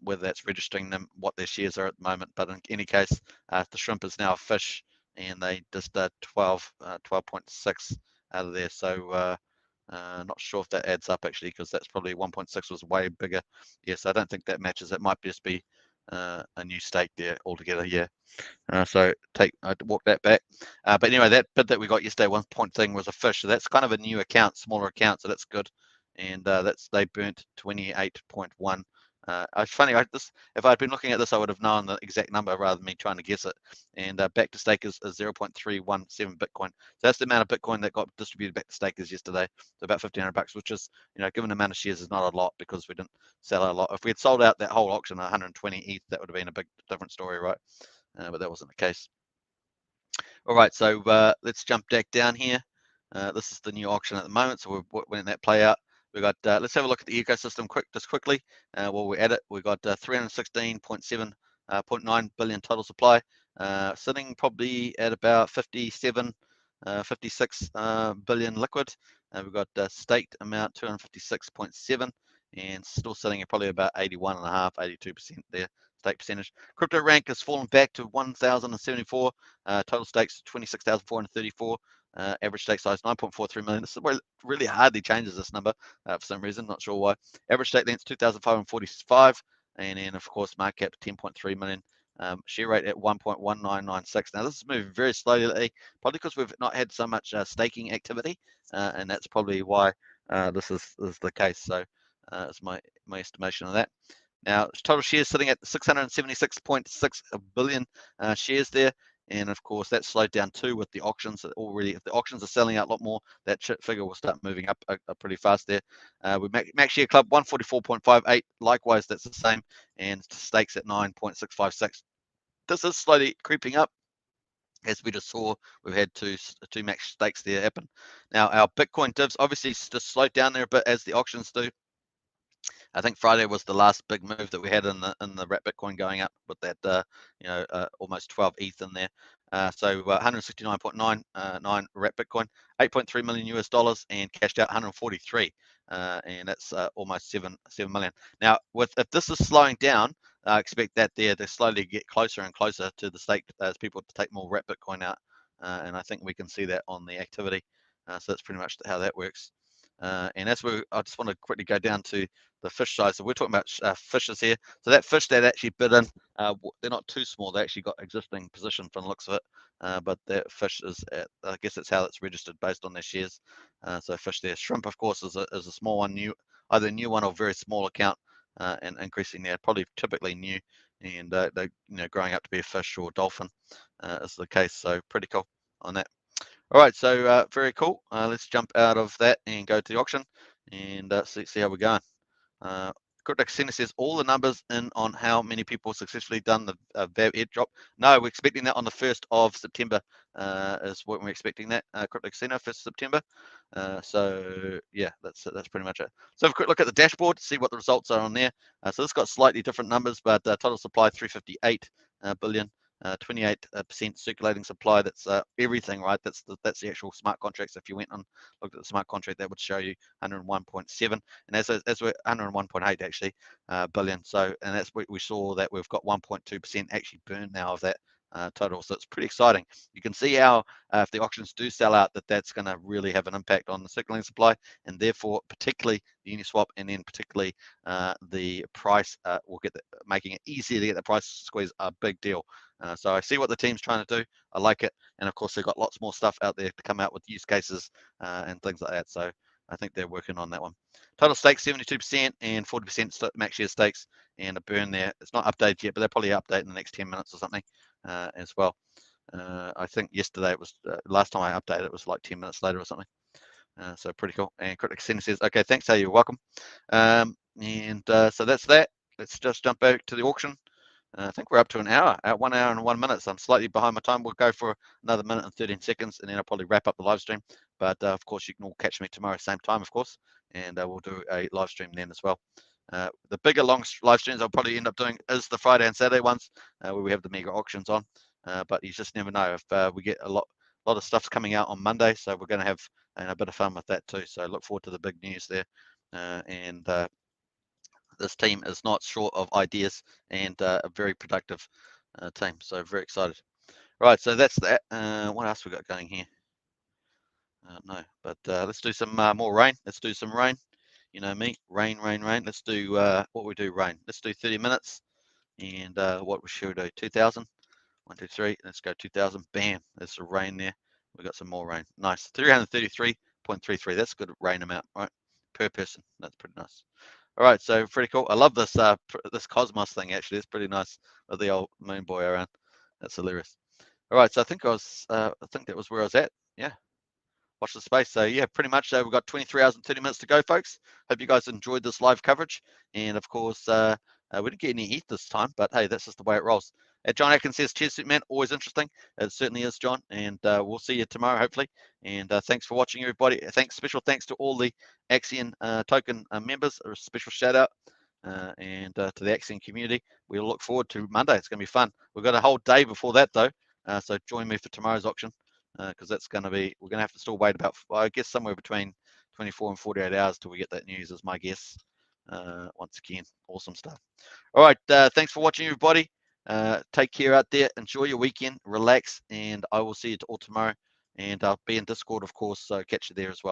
whether that's registering them, what their shares are at the moment. But in any case, the shrimp is now a fish, and they just 12.6 out of there. So not sure if that adds up actually, because that's probably 1.6 was way bigger. Yes, I don't think that matches. It might just be a new stake there altogether. Yeah. So I walk that back. But anyway, that bid that we got yesterday, 1 point thing, was a fish. So that's kind of a new account, smaller account. So that's good. And they burnt 28.1. It's funny. If I'd been looking at this, I would have known the exact number rather than me trying to guess it. And back to stake is 0.317 Bitcoin. So that's the amount of Bitcoin that got distributed back to stakers yesterday. So about $1,500, which is, given the amount of shares, is not a lot because we didn't sell a lot. If we had sold out that whole auction at 120 ETH, that would have been a big different story, right? But that wasn't the case. All right, so let's jump back down here. This is the new auction at the moment, so we're letting that play out. We got. Let's have a look at the ecosystem quickly. While we're at it, we got 316.9 billion total supply, sitting probably at about 56 billion liquid. We've got staked amount 256.7, and still sitting at probably about 81.5, 82% there. Stake percentage. Crypto rank has fallen back to 1,074. Total stakes 26,434. Average stake size 9.43 million. This is where it really hardly changes this number for some reason. Not sure why. Average stake length 2,545, and then of course market cap 10.3 million. Share rate at 1.1996. Now this is moving very slowly lately, probably because we've not had so much staking activity, and that's probably why this is the case. So it's my estimation of that. Now, total shares sitting at 676.6 billion shares there. And of course, that slowed down too with the auctions. Already, if the auctions are selling out a lot more, that figure will start moving up pretty fast there. We max share club 144.58. Likewise, that's the same. And stakes at 9.656. This is slowly creeping up. As we just saw, we've had two max stakes there happen. Now, our Bitcoin divs obviously just slowed down there a bit as the auctions do. I think Friday was the last big move that we had in the wrap Bitcoin going up with that almost 12 ETH in there. So 169.99 wrap Bitcoin, 8.3 million US dollars, and cashed out 143, and that's almost 7 million. Now, if this is slowing down, I expect that there to slowly get closer and closer to the stake as people take more wrap Bitcoin out, and I think we can see that on the activity. So that's pretty much how that works. And that's where I just want to quickly go down to the fish size. So we're talking about fishes here. So that fish that actually bid in, they're not too small. They actually got existing position from the looks of it. But that fish is, I guess that's how it's registered based on their shares. So fish there. Shrimp, of course, is a small one, either a new one or very small account, and increasing there. Probably typically new, and they're growing up to be a fish or dolphin, is the case. So pretty cool on that. All right, so very cool. Let's jump out of that and go to the auction and see how we're going. Crypto Center says all the numbers in on how many people successfully done the VAV airdrop. No, we're expecting that on the 1st of September. Is what we're expecting that Crypto Center 1st of September. So yeah, that's pretty much it. So have a quick look at the dashboard, see what the results are on there. So this got slightly different numbers, but total supply 358 billion. 28% circulating supply. That's everything, right? That's the actual smart contracts. If you went and looked at the smart contract, that would show you 101.7, and as we're 101.8 actually billion. So, and that's what we saw, that we've got 1.2% actually burned now of that total. So it's pretty exciting. You can see how if the auctions do sell out, that's going to really have an impact on the circulating supply, and therefore particularly the Uniswap, and then particularly the price will get making it easier to get the price squeeze a big deal. So I see what the team's trying to do. I like it. And of course, they've got lots more stuff out there to come out with use cases and things like that. So I think they're working on that one. Total stakes 72% and 40% max share stakes, and a burn there. It's not updated yet, but they'll probably update in the next 10 minutes or something as well. I think yesterday it was, last time I updated it was like 10 minutes later or something. So pretty cool. And Crypto Center says, okay, thanks, hey, you're welcome. So that's that. Let's just jump back to the auction. I think we're up to an hour, 1 hour and 1 minute. So I'm slightly behind my time. We'll go for another minute and 13 seconds, and then I'll probably wrap up the live stream. But of course, you can all catch me tomorrow, same time, of course, and we'll do a live stream then as well. The bigger long live streams I'll probably end up doing is the Friday and Saturday ones, where we have the mega auctions on. But you just never know if we get a lot of stuff's coming out on Monday, so we're going to have a bit of fun with that too. So look forward to the big news there, this team is not short of ideas, and a very productive team. So very excited. Right, so that's that. What else we got going here? No, but let's do some more rain. Let's do some rain. You know me, rain. Let's do what we do, rain. Let's do 30 minutes, and what we should do, 2,000. 1, 2, 3. Let's go 2,000. Bam, there's some rain there. We got some more rain. Nice. 333.33. That's a good rain amount, right? Per person. That's pretty nice. All right, so pretty cool. I love this this Cosmos thing, actually. It's pretty nice with the old moon boy around. That's hilarious. All right, so I think that was where I was at. Yeah, watch the space. So yeah, pretty much we've got 23 hours and 30 minutes to go, folks. Hope you guys enjoyed this live coverage. And of course, we didn't get any ETH this time, but hey, that's just the way it rolls. John Atkins says, cheers, man. Always interesting. It certainly is, John. And we'll see you tomorrow, hopefully. And thanks for watching, everybody. Special thanks to all the Axion token members. A special shout out. And to the Axion community. We'll look forward to Monday. It's going to be fun. We've got a whole day before that, though. So join me for tomorrow's auction, because that's going to be, we're going to have to still wait about, I guess, somewhere between 24 and 48 hours till we get that news, is my guess. Once again, awesome stuff. All right, thanks for watching, everybody. Take care out there. Enjoy your weekend. Relax, and I will see you all tomorrow. And I'll be in Discord, of course, so catch you there as well.